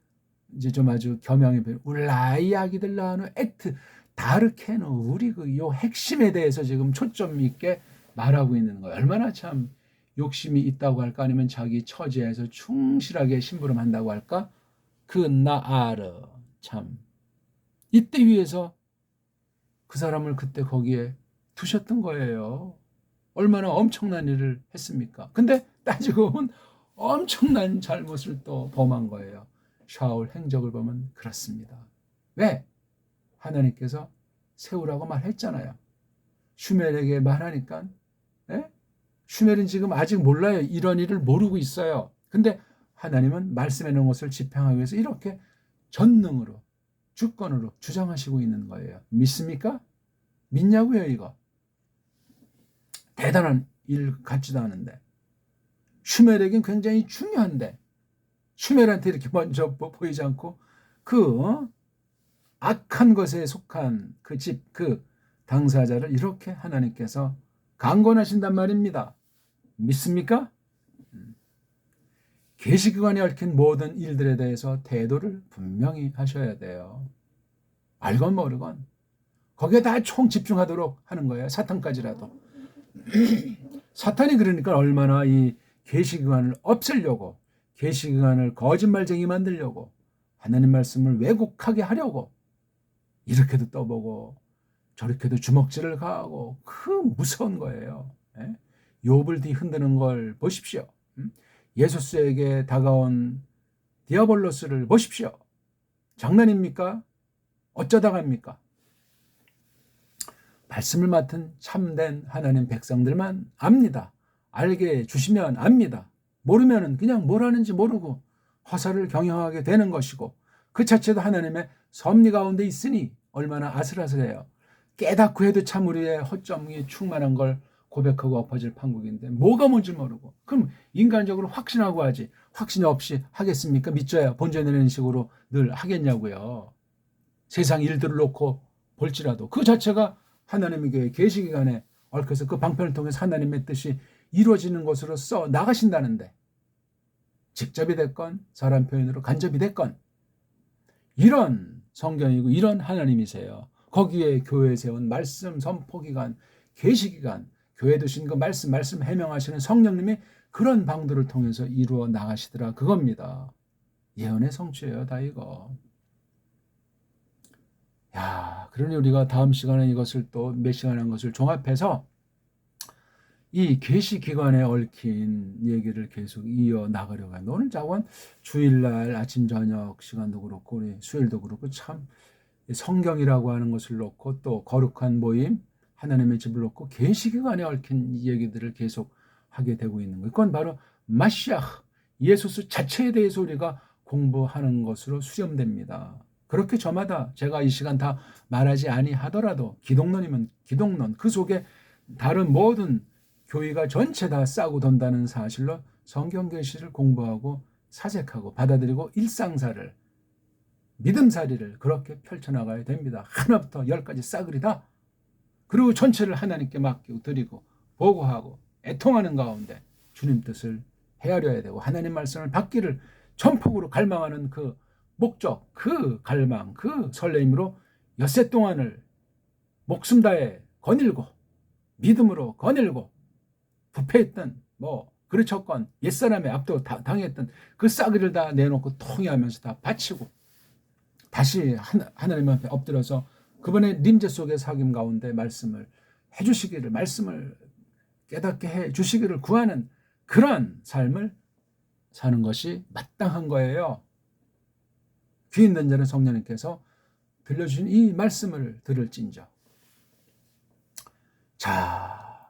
이제 좀 아주 겸양의 별 울라이 아기들 낳는 액트 다르케는 우리 그 요 핵심에 대해서 지금 초점 있게 말하고 있는 거예요. 얼마나 참 욕심이 있다고 할까 아니면 자기 처지에서 충실하게 심부름한다고 할까 그 나아르 참 이때 위해서 그 사람을 그때 거기에 두셨던 거예요. 얼마나 엄청난 일을 했습니까? 근데 따지고 보면 엄청난 잘못을 또 범한 거예요. 샤울 행적을 보면 그렇습니다. 왜? 하나님께서 세우라고 말했잖아요. 슈멜에게 말하니까 예? 슈멜은 지금 아직 몰라요. 이런 일을 모르고 있어요. 근데 하나님은 말씀해 놓은 것을 집행하기 위해서 이렇게 전능으로 주권으로 주장하시고 있는 거예요. 믿습니까? 믿냐고요, 이거? 대단한 일 같지도 않은데. 슈멜에겐 굉장히 중요한데 슈멜한테 이렇게 먼저 보이지 않고 그 악한 것에 속한 그 집, 그 당사자를 이렇게 하나님께서 강권하신단 말입니다. 믿습니까? 계시기관에 얽힌 모든 일들에 대해서 태도를 분명히 하셔야 돼요. 알건 모르건 거기에 다 총 집중하도록 하는 거예요. 사탄까지라도. 사탄이 그러니까 얼마나 이 계시기관을 없애려고 계시기관을 거짓말쟁이 만들려고 하나님 말씀을 왜곡하게 하려고 이렇게도 떠보고 저렇게도 주먹질을 가하고 그 무서운 거예요. 욥을 뒤흔드는 걸 보십시오. 예수스에게 다가온 디아볼로스를 보십시오. 장난입니까? 어쩌다갑니까? 말씀을 맡은 참된 하나님 백성들만 압니다. 알게 주시면 압니다. 모르면 그냥 뭘 하는지 모르고 화살을 경영하게 되는 것이고 그 자체도 하나님의 섭리 가운데 있으니 얼마나 아슬아슬해요. 깨닫고 해도 참 우리의 허점이 충만한 걸 고백하고 엎어질 판국인데 뭐가 뭔지 모르고 그럼 인간적으로 확신하고 하지 확신 없이 하겠습니까? 믿져야 본전내는 식으로 늘 하겠냐고요. 세상 일들을 놓고 볼지라도 그 자체가 하나님에게 계시기간에 얽혀서 그 방편을 통해서 하나님의 뜻이 이루어지는 것으로 써 나가신다는데 직접이 됐건 사람 표현으로 간접이 됐건 이런 성경이고 이런 하나님이세요. 거기에 교회에 세운 말씀 선포기간 계시기간 교회 두신 그 말씀 해명하시는 성령님이 그런 방도를 통해서 이루어 나가시더라 그겁니다. 예언의 성취예요 다 이거. 야, 그러니 우리가 다음 시간에 이것을 또 몇 시간 한 것을 종합해서 이 계시 기관에 얽힌 얘기를 계속 이어 나가려고 합니다. 오늘 자원 주일날 아침 저녁 시간도 그렇고 우리 수요일도 그렇고 참 성경이라고 하는 것을 놓고 또 거룩한 모임 하나님의 집을 놓고 계시 기관에 얽힌 이 얘기들을 계속 하게 되고 있는 거예요. 그건 바로 마시아흐 예수스 자체에 대해서 우리가 공부하는 것으로 수렴됩니다. 그렇게 저마다 제가 이 시간 다 말하지 아니하더라도 기독론이면 기독론 그 속에 다른 모든 교회가 전체 다 싸고 돈다는 사실로 성경 계시를 공부하고 사색하고 받아들이고 일상사를 믿음살이를 그렇게 펼쳐나가야 됩니다. 하나부터 열까지 싸그리 다. 그리고 전체를 하나님께 맡기고 드리고 보고하고 애통하는 가운데 주님 뜻을 헤아려야 되고 하나님 말씀을 받기를 전폭으로 갈망하는 그 목적, 그 갈망, 그 설레임으로 엿새 동안을 목숨 다해 거닐고 믿음으로 거닐고 부패했던 그르쳤건 옛사람의 압도 당했던 그 싸그리를 다 내놓고 통회하면서 다 바치고 다시 하나님 앞에 엎드려서 그분의 림제 속의 사귐 가운데 말씀을 해주시기를 말씀을 깨닫게 해주시기를 구하는 그런 삶을 사는 것이 마땅한 거예요. 귀 있는 자는 성령님께서 들려주신 이 말씀을 들을진저. 자,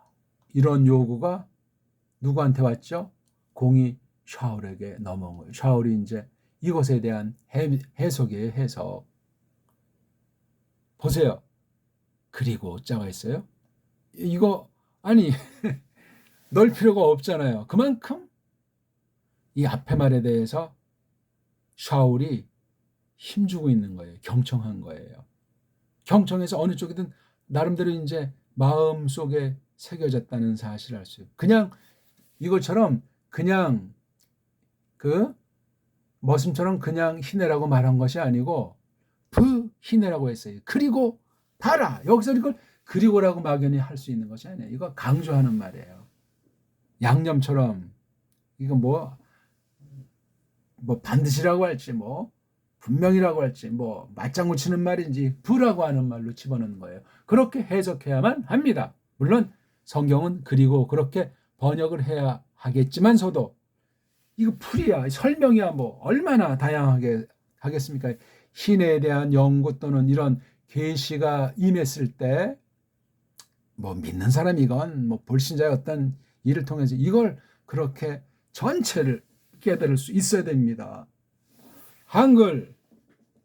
이런 요구가 누구한테 왔죠? 공이 샤울에게 넘어온 거예요. 샤울이 이제 이것에 대한 해석이에요. 해석. 보세요. 그리고 자가 있어요. 이거 아니 넣을 필요가 없잖아요. 그만큼 이 앞에 말에 대해서 샤울이 힘주고 있는 거예요. 경청한 거예요. 경청해서 어느 쪽이든 나름대로 이제 마음속에 새겨졌다는 사실을 알 수 있어요. 그냥 이것처럼 그냥 그 머슴처럼 그냥 희내라고 말한 것이 아니고 희내라고 했어요. 그리고 봐라. 여기서 이걸 그리고라고 막연히 할 수 있는 것이 아니에요. 이거 강조하는 말이에요. 양념처럼 이거 뭐 반드시라고 할지 분명이라고 할지 맞장구 치는 말인지 부라고 하는 말로 집어넣는 거예요. 그렇게 해석해야만 합니다. 물론 성경은 그리고 그렇게 번역을 해야 하겠지만서도 이거 풀이야 설명이야 얼마나 다양하게 하겠습니까? 신에 대한 연구 또는 이런 계시가 임했을 때 믿는 사람이건 불신자의 어떤 일을 통해서 이걸 그렇게 전체를 깨달을 수 있어야 됩니다. 한글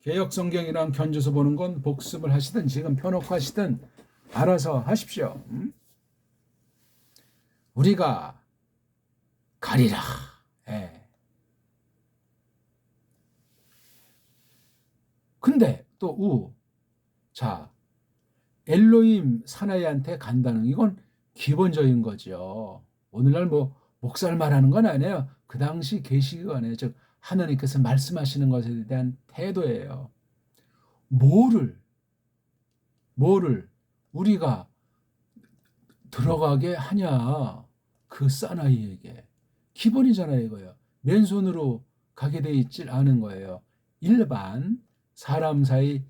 개역성경이랑 견줘서 보는 건 복습을 하시든 지금 펴놓고 하시든 알아서 하십시오. 우리가 가리라. 예. 근데 또 자, 엘로힘 사나이한테 간다는 이건 기본적인 거죠. 오늘날 목사를 말하는 건 아니에요. 그 당시 계시관에 즉 하나님께서 말씀하시는 것에 대한 태도예요. 뭐를 우리가 들어가게 하냐 그 사나이에게 기본이잖아요. 이거요. 맨손으로 가게 돼 있질 않은 거예요. 일반 사람 사이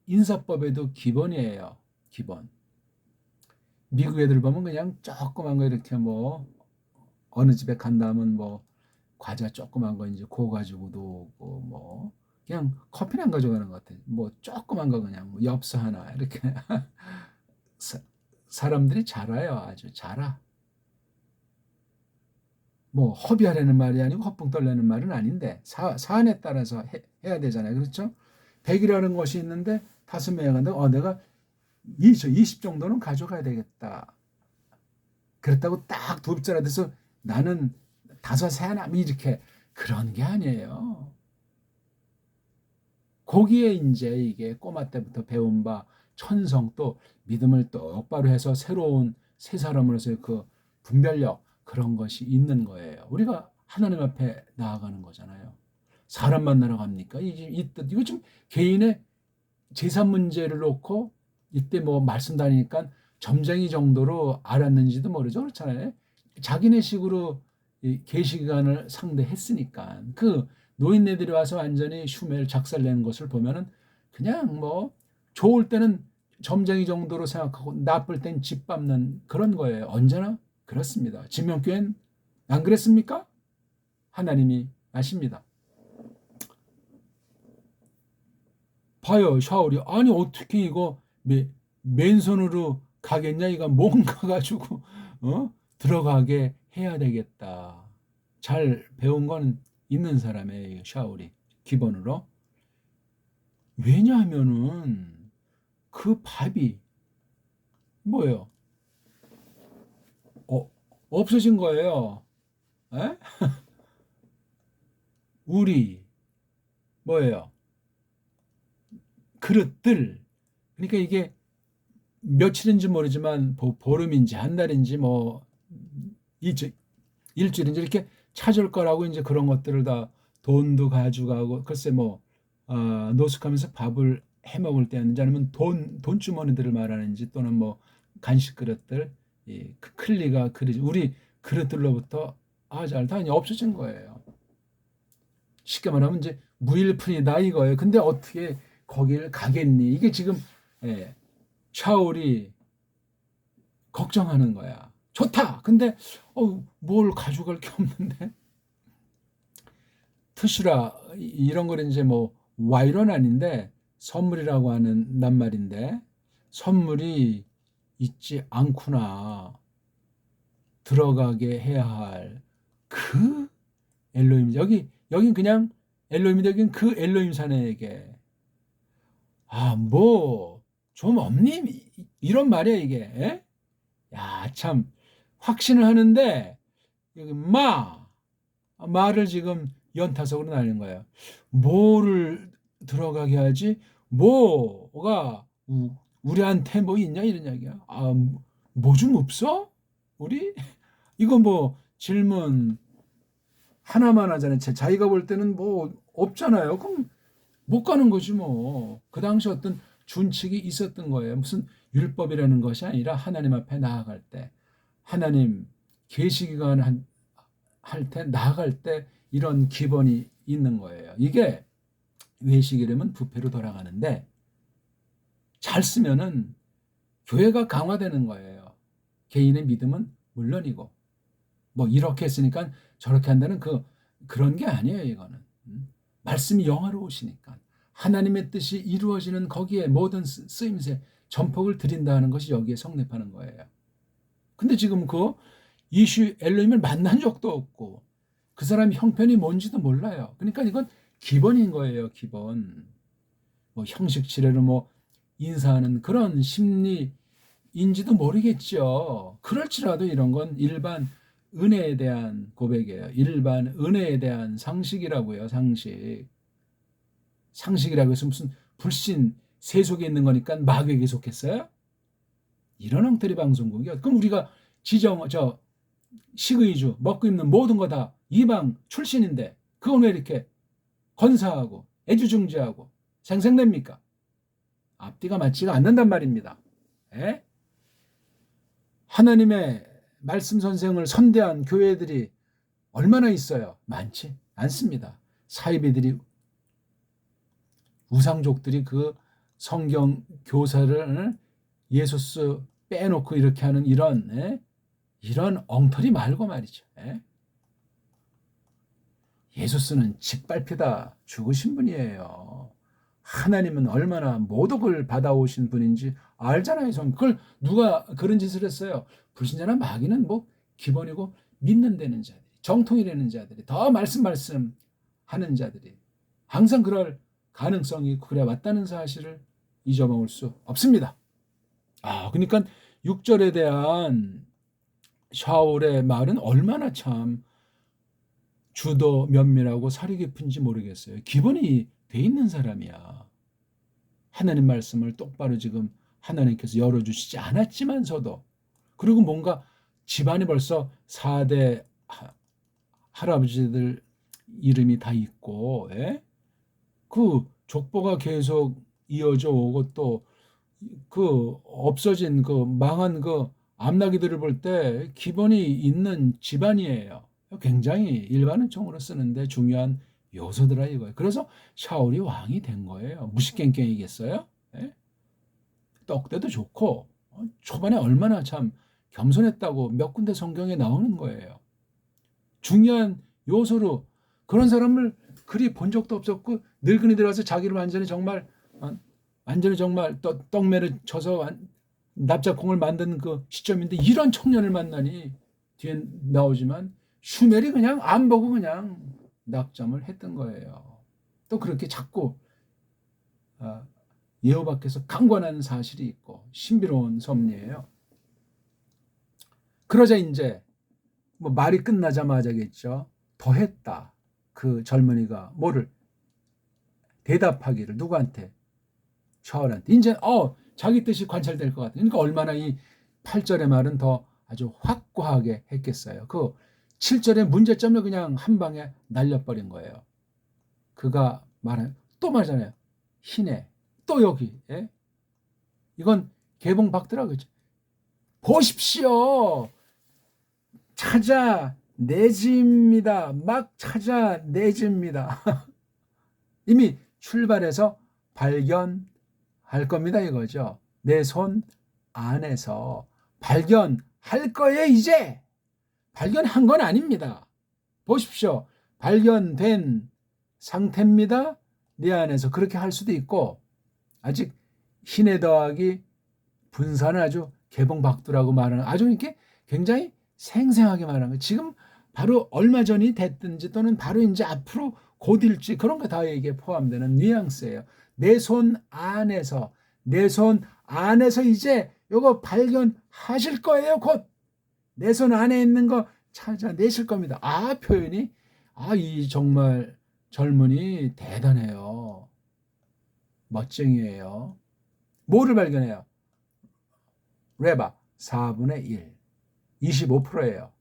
인사법에도 기본이에요. 기본. 미국 애들 보면 그냥 조그만 거 이렇게 어느 집에 간다면 과자 조그만 거 이제 고 가지고도 오고 그냥 커피는 안 가져가는 것 같아요. 조그만 거 그냥 엽서 하나 이렇게 사람들이 잘아요. 아주 잘아. 허비하려는 말이 아니고 헛붕 떨려는 말은 아닌데 사안에 따라서 해야 되잖아요. 그렇죠? 100이라는 것이 있는데 5명이 간다고 내가 20 정도는 가져가야 되겠다. 그렇다고 딱 도입자라 돼서 나는 5, 하나 이렇게 그런 게 아니에요. 거기에 이제 이게 꼬마 때부터 배운 바 천성 또 믿음을 똑바로 해서 새로운 새 사람으로서의 그 분별력 그런 것이 있는 거예요. 우리가 하나님 앞에 나아가는 거잖아요. 사람 만나러 갑니까? 이거 좀 개인의 재산 문제를 놓고 이때 말씀 다니니까 점쟁이 정도로 알았는지도 모르죠. 그렇잖아요. 자기네 식으로 계시관을 상대했으니까 그 노인네들이 와서 완전히 슈멜 작살내는 것을 보면은 그냥 좋을 때는 점쟁이 정도로 생각하고 나쁠 땐 집 밟는 그런 거예요. 언제나 그렇습니다. 진명교회는 안 그랬습니까? 하나님이 아십니다. 봐요. 샤울이 아니 어떻게 이거 맨손으로 가겠냐 이거 뭔가 가지고 들어가게 해야 되겠다. 잘 배운 건 있는 사람의 샤울이 기본으로. 왜냐하면은 그 밥이 뭐예요? 없어진 거예요. 에? 우리 뭐예요? 그릇들. 그러니까 이게 며칠인지 모르지만 보름인지 한 달인지 일주일인지 이렇게 찾을 거라고 이제 그런 것들을 다 돈도 가져가고 글쎄 노숙하면서 밥을 해 먹을 때였는지 아니면 돈 주머니들을 말하는지 또는 간식 그릇들 클리가 그릇 우리 그릇들로부터 다 없어진 거예요. 쉽게 말하면 이제 무일푼이다 이거예요. 근데 어떻게 거기를 가겠니? 이게 지금 샤울이 걱정하는 거야. 좋다. 근데 뭘 가져갈 게 없는데. 트슈라 이런 거는 이제 와이런 아닌데 선물이라고 하는 낱말인데 선물이 있지 않구나. 들어가게 해야 할 그 엘로힘, 여긴 그냥 엘로힘인데 여긴 그 엘로힘 사내에게 뭐 좀 없니? 이런 말이야 이게. 에? 야, 참 확신을 하는데 여기 말을 지금 연타석으로 날린 거예요. 뭐를 들어가게 하지? 뭐가 우리한테 뭐 있냐 이런 이야기야. 뭐 좀 없어? 우리? 이거 뭐 질문 하나만 하잖아요. 자기가 볼 때는 뭐 없잖아요. 그럼 못 가는 거지 뭐. 그 당시 어떤 준칙이 있었던 거예요. 무슨 율법이라는 것이 아니라 하나님 앞에 나아갈 때, 하나님 계시기관 할 때, 나아갈 때 이런 기본이 있는 거예요. 이게 외식이라면 부패로 돌아가는데 잘 쓰면은 교회가 강화되는 거예요. 개인의 믿음은 물론이고 뭐 이렇게 했으니까 저렇게 한다는 그런 게 아니에요. 이거는 말씀이 영화로우시니까 하나님의 뜻이 이루어지는 거기에 모든 쓰임새 전폭을 드린다는 것이 여기에 성립하는 거예요. 근데 지금 그 이슈 엘로힘을 만난 적도 없고 그 사람이 형편이 뭔지도 몰라요. 그러니까 이건 기본인 거예요. 기본. 뭐 형식치레로 뭐 인사하는 그런 심리인지도 모르겠죠. 그럴지라도 이런 건 일반 은혜에 대한 고백이에요. 일반 은혜에 대한 상식이라고요. 상식이라고 해서 무슨 불신 세속에 있는 거니까 마귀에게 속했어요? 이런 엉터리 방송국이요. 그럼 우리가 식의주 먹고 입는 모든 거 다 이방 출신인데 그건 왜 이렇게 건사하고 애주중지하고 생색냅니까? 앞뒤가 맞지가 않는단 말입니다. 에? 하나님의 말씀 선생을 선대한 교회들이 얼마나 있어요? 많지 않습니다. 사이비들이 우상족들이 그 성경 교사를 예수스 빼놓고 이렇게 하는 이런 엉터리 말고 말이죠. 예수스는 짓밟히다 죽으신 분이에요. 하나님은 얼마나 모독을 받아오신 분인지 알잖아요. 그걸 누가 그런 짓을 했어요? 불신자나 마귀는 뭐 기본이고 믿는다는 자들이, 정통이라는 자들이, 더 말씀 하는 자들이 항상 그럴 가능성이 그래 왔다는 사실을 잊어먹을 수 없습니다. 그러니까 6절에 대한 샤울의 말은 얼마나 참 주도 면밀하고 사리 깊은지 모르겠어요. 기본이 돼 있는 사람이야. 하나님 말씀을 똑바로 지금 하나님께서 열어주시지 않았지만서도, 그리고 뭔가 집안이 벌써 4대 할아버지들 이름이 다 있고, 그 족보가 계속 이어져 오고 또 그 없어진 그 망한 그 암나기들을 볼 때 기본이 있는 집안이에요. 굉장히 일반은총으로 쓰는데 중요한 요소더라 이거예요. 그래서 샤울이 왕이 된 거예요. 무식갱갱이겠어요? 떡대도 좋고 초반에 얼마나 참 겸손했다고 몇 군데 성경에 나오는 거예요. 중요한 요소로 그런 사람을 그리 본 적도 없었고 늙은이 들어가서 자기를 완전히 정말 떡매를 쳐서 납작콩을 만드는 그 시점인데 이런 청년을 만나니 뒤에 나오지만 슈멜이 그냥 안 보고 그냥 낙점을 했던 거예요. 또 그렇게 자꾸 예호밖에서 강권하는 사실이 있고 신비로운 섭리예요. 그러자 이제 뭐 말이 끝나자마자겠죠. 더했다. 그 젊은이가 뭐를 대답하기를 누구한테? 샤울한테. 이제 자기 뜻이 관찰될 것 같아요. 그러니까 얼마나 이 8절의 말은 더 아주 확고하게 했겠어요. 그 7절의 문제점을 그냥 한 방에 날려버린 거예요. 그가 또 말하잖아요. 희네. 또 여기. 이건 개봉 박더라고요. 보십시오. 찾아내집니다. 막 찾아내집니다. 이미 출발해서 발견할 겁니다 이거죠. 내 손 안에서 발견할 거예요. 이제 발견한 건 아닙니다. 보십시오. 발견된 상태입니다. 내 안에서 그렇게 할 수도 있고 아직 신에 더하기 분사는 아주 개봉박두라고 말하는, 아주 이렇게 굉장히 생생하게 말하는 거예요. 지금 바로 얼마 전이 됐든지 또는 바로 이제 앞으로 곧일지 그런 거 다 여기에 포함되는 뉘앙스예요. 내 손 안에서, 내 손 안에서 이제 요거 발견하실 거예요. 곧 내 손 안에 있는 거 찾아내실 겁니다. 표현이, 이 정말 젊은이 대단해요. 멋쟁이에요. 뭐를 발견해요? 레바 4분의 1, 25%예요.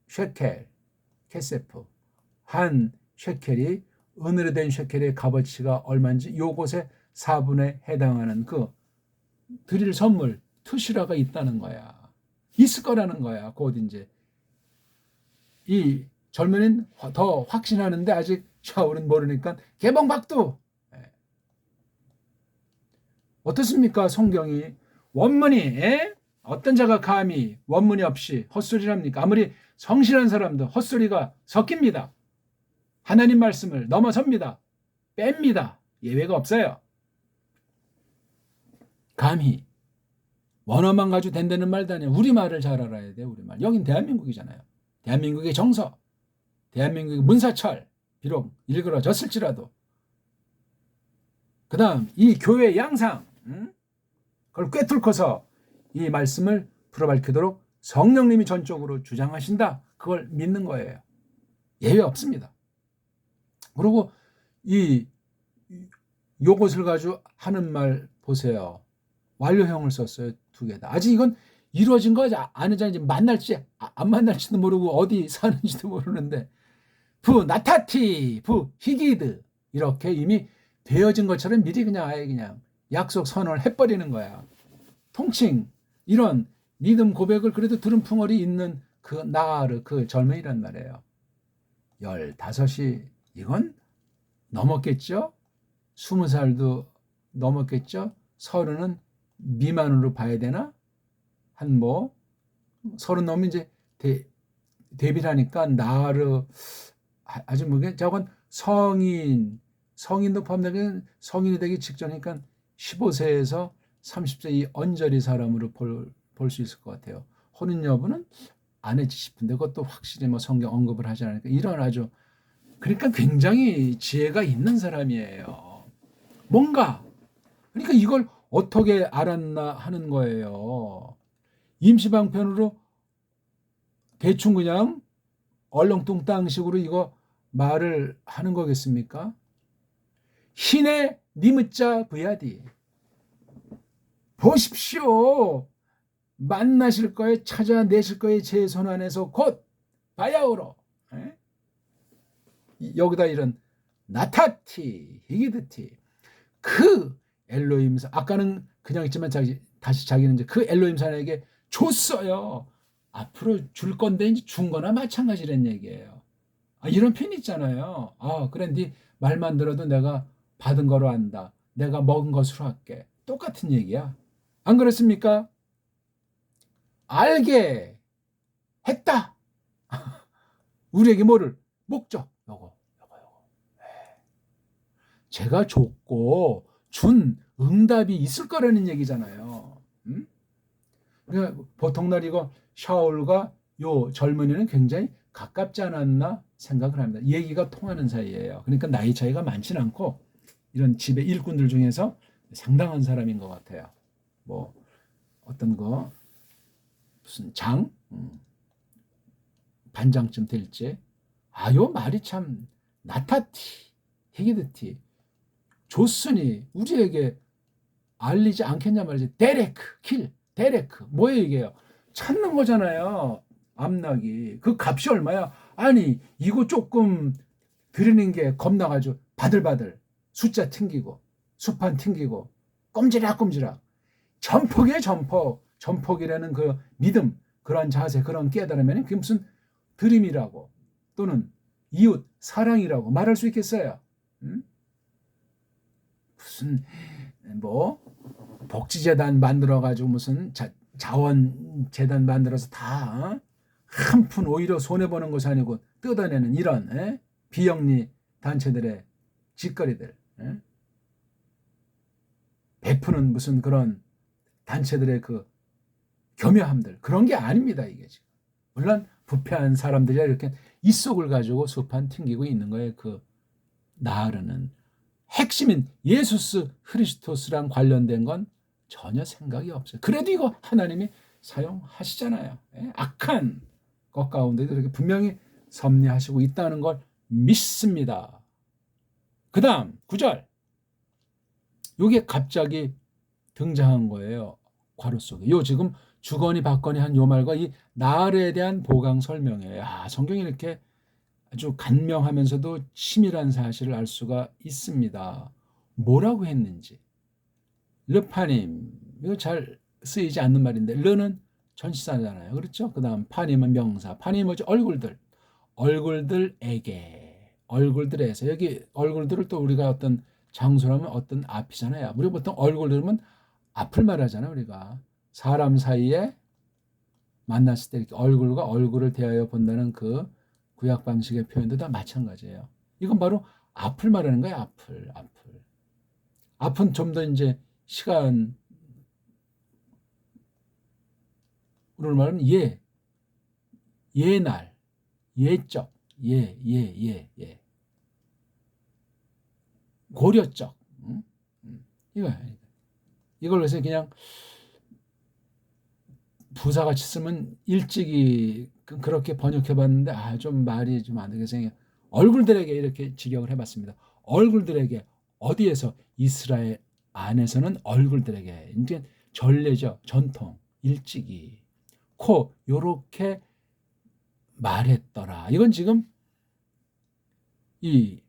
쉐켈, 케세프. 한 쉐켈이, 은으로 된 쉐켈의 값어치가 얼마인지 요것에 4분에 해당하는 그 드릴 선물, 투시라가 있다는 거야. 있을 거라는 거야. 곧 이제 이 젊은이는 더 확신하는데 아직 샤울은 모르니까 개봉박두. 어떻습니까? 성경이 원문이, 어떤 자가 감히 원문이 없이 헛소리랍니까? 아무리 성실한 사람도 헛소리가 섞입니다. 하나님 말씀을 넘어섭니다. 뺍니다. 예외가 없어요. 감히 원어만 가지고 된다는 말도 아니에요. 우리말을 잘 알아야 돼. 우리말. 여긴 대한민국이잖아요. 대한민국의 정서, 대한민국의 문사철, 비록 일그러졌을지라도, 그 다음 이 교회의 양상, 그걸 꿰뚫고서 이 말씀을 풀어밝히도록 성령님이 전적으로 주장하신다. 그걸 믿는 거예요. 예외 없습니다. 그리고 요것을 가지고 하는 말 보세요. 완료형을 썼어요. 2개 다. 아직 이건 이루어진 거 아니잖아요. 이제 만날지 안 만날지도 모르고 어디 사는지도 모르는데, 부 나타티, 부 히기드, 이렇게 이미 되어진 것처럼 미리 그냥 아예 그냥 약속 선언을 해버리는 거야. 통칭 이런 믿음 고백을 그래도 들은 풍월이 있는 그 나아르, 그 젊은이란 말이에요. 15이 이건 넘었겠죠? 20살도 넘었겠죠? 30은 미만으로 봐야 되나? 한 30 넘으면 이제 데뷔를 하니까 나아르, 아주 저건 성인도 포함되는, 성인이 되기 직전이니까 15세에서 30세 이 언저리 사람으로 볼 수 있을 것 같아요. 혼인 여부는 안 했지 싶은데 그것도 확실히 성경 언급을 하지 않으니까, 이런 아주, 그러니까 굉장히 지혜가 있는 사람이에요. 뭔가, 그러니까 이걸 어떻게 알았나 하는 거예요. 임시방편으로 대충 그냥 얼렁뚱땅식으로 이거 말을 하는 거겠습니까? 신의 니무자 부야디. 보십시오. 만나실 거에, 찾아내실 거에 제 손 안에서 곧 바야오로. 여기다 이런 나타티, 히기드티. 그 엘로힘사, 아까는 그냥 있지만 다시 자기는 이제 그 엘로힘사에게 줬어요. 앞으로 줄 건데 이제 준 거나 마찬가지란 얘기예요. 이런 표현 있잖아요. 그래, 네 말만 들어도 내가 받은 거로 안다. 내가 먹은 것으로 할게. 똑같은 얘기야. 안 그렇습니까? 알게 했다. 우리에게 뭐를? 목적. 요거. 제가 줬고 준 응답이 있을 거라는 얘기잖아요. 그러니까 보통 날 이거 샤울과 요 젊은이는 굉장히 가깝지 않았나 생각을 합니다. 얘기가 통하는 사이예요. 그러니까 나이 차이가 많지는 않고 이런 집의 일꾼들 중에서 상당한 사람인 것 같아요. 어떤 거 무슨 반장쯤 될지. 요 말이 참, 나타티, 히기드티, 줬으니 우리에게 알리지 않겠냐 말이지. 데레크, 데레크. 뭐예요 이게요? 찾는 거잖아요. 암락이. 그 값이 얼마야? 아니, 이거 조금 드리는 게 겁나가지고 바들바들 숫자 튕기고 수판 튕기고 꼼지락꼼지락. 전폭이에요. 전폭이라는 그 믿음, 그런 자세, 그런 깨달으면 그게 무슨 드림이라고 또는 이웃 사랑이라고 말할 수 있겠어요? 무슨 복지재단 만들어가지고 무슨 자원재단 만들어서 다 한 푼 오히려 손해보는 것이 아니고 뜯어내는 이런 비영리 단체들의 짓거리들. 베푸는 무슨 그런 단체들의 그 교묘함들, 그런 게 아닙니다. 이게 지금 물론 부패한 사람들이 이렇게 이속을 가지고 수판 튕기고 있는 거예요. 그 나르는 핵심인 예수스 크리스토스랑 관련된 건 전혀 생각이 없어요. 그래도 이거 하나님이 사용하시잖아요. 악한 것 가운데도 이렇게 분명히 섭리하시고 있다는 걸 믿습니다. 그 다음 9절, 요게 갑자기 등장한 거예요. 괄호 속에. 요 지금 주거니 받거니 한 요 말과 이 나흘에 대한 보강 설명이에요. 성경이 이렇게 아주 간명하면서도 치밀한 사실을 알 수가 있습니다. 뭐라고 했는지. 르파님, 이거 잘 쓰이지 않는 말인데, 르는 전치사잖아요. 그렇죠? 그 다음 파님은 명사. 파님이 뭐죠? 얼굴들에서. 여기 얼굴들을 또 우리가 어떤 장소라면 어떤 앞이잖아요. 우리 보통 얼굴 들으면 앞을 말하잖아요. 우리가 사람 사이에 만났을 때 이렇게 얼굴과 얼굴을 대하여 본다는 그 구약 방식의 표현도 다 마찬가지예요. 이건 바로 앞을 말하는 거예요. 앞은 좀 더 이제 시간으로 말하면 예날, 예적, 고려적. 이걸 그래서 그냥 부사같이 쓰면 일찍이 그렇게 번역해봤는데 좀 말이 좀 안 되게 생겨요. 얼굴들에게 이렇게 직역을 해봤습니다. 얼굴들에게 어디에서? 이스라엘 안에서는 얼굴들에게. 이제 전례죠. 전통. 일찍이. 요렇게 말했더라. 이건 지금 이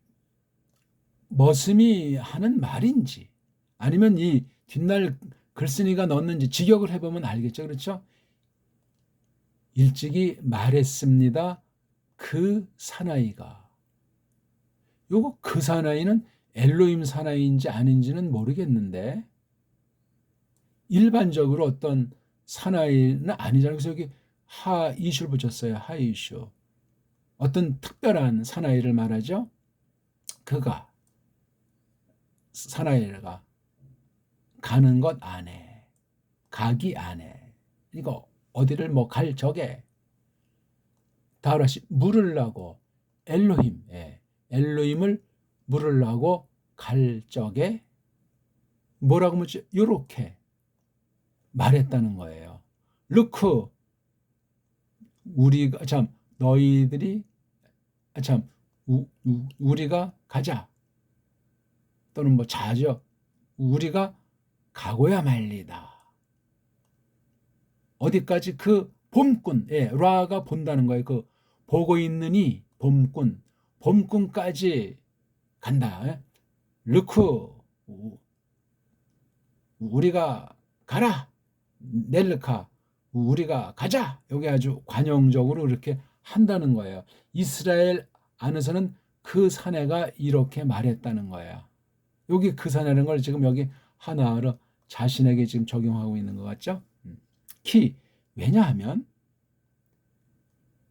머슴이 하는 말인지 아니면 이 뒷날 글쓴이가 넣었는지 직역을 해보면 알겠죠. 그렇죠? 일찍이 말했습니다. 그 사나이가. 요거 그 사나이는 엘로힘 사나이인지 아닌지는 모르겠는데 일반적으로 어떤 사나이는 아니잖아요. 그래서 여기 하이슈를 붙였어요. 하이슈. 어떤 특별한 사나이를 말하죠. 그가 사나이가 가는 것 안에 가기 안에 이거 어디를 뭐 갈 적에 다윗이 물으려고 엘로힘을 물으려고 갈 적에 뭐라고 묻지? 요렇게 말했다는 거예요. 루크 우리가 너희들이 우리가 가자 또는 뭐 자죠. 우리가 가고야 말리다. 어디까지? 그 봄꾼, 라가 본다는 거예요. 그 보고 있느니 봄꾼까지 간다. 르크 우리가 가라. 넬르카 우리가 가자. 여기 아주 관용적으로 이렇게 한다는 거예요. 이스라엘 안에서는 그 사내가 이렇게 말했다는 거예요. 여기 그 사내라는 걸 지금 여기 하나로 자신에게 지금 적용하고 있는 것 같죠? 왜냐하면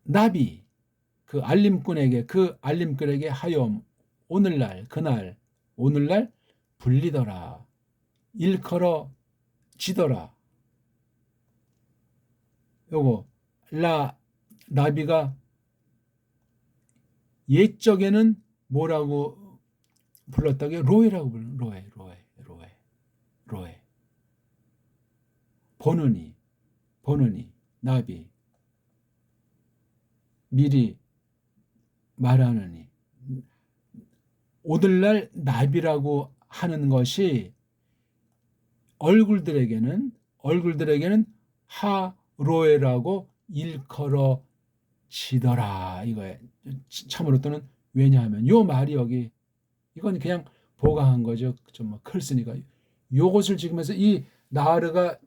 나비 그 알림꾼에게 하염 오늘날 불리더라 일컬어 지더라. 요거 나비가 옛적에는 뭐라고 불렀다고요? 로에라고 불러요. 로에. 보느니 나비 미리 말하느니. 오늘날 나비라고 하는 것이 얼굴들에게는 하로에라고 일컬어 지더라 이거예요. 참으로 또는 왜냐하면 요 말이 여기 이건 그냥 보강한 거죠. 좀 클쓰니까 요것을 지금 해서 이 나르가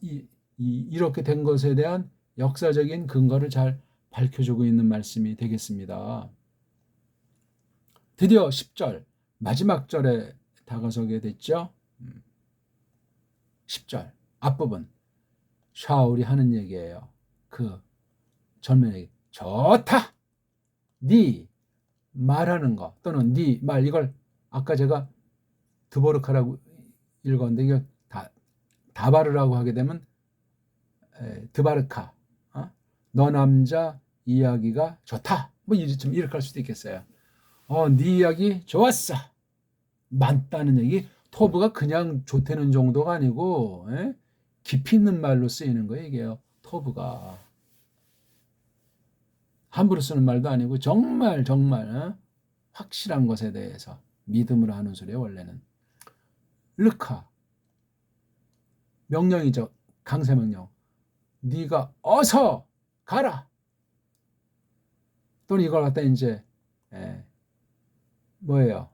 이렇게 된 것에 대한 역사적인 근거를 잘 밝혀주고 있는 말씀이 되겠습니다. 드디어 10절 마지막 절에 다가서게 됐죠. 10절 앞부분 샤울이 하는 얘기예요. 그 전면에 좋다. 네 말하는 거 또는 네 말 이걸 아까 제가 드보르카라고 읽었는데 이거 다 다바르라고 하게 되면 드바르카, 너 남자 이야기가 좋다. 뭐 좀 이렇게 할 수도 있겠어요. 네 이야기 좋았어. 맞다는 얘기. 토브가 그냥 좋다는 정도가 아니고 깊이 있는 말로 쓰이는 거예요. 이게요. 토브가 함부로 쓰는 말도 아니고 정말 확실한 것에 대해서 믿음으로 하는 소리예요. 원래는 르카 명령이죠. 강세 명령. 네가 어서 가라. 또는 이걸 갖다 이제 뭐예요?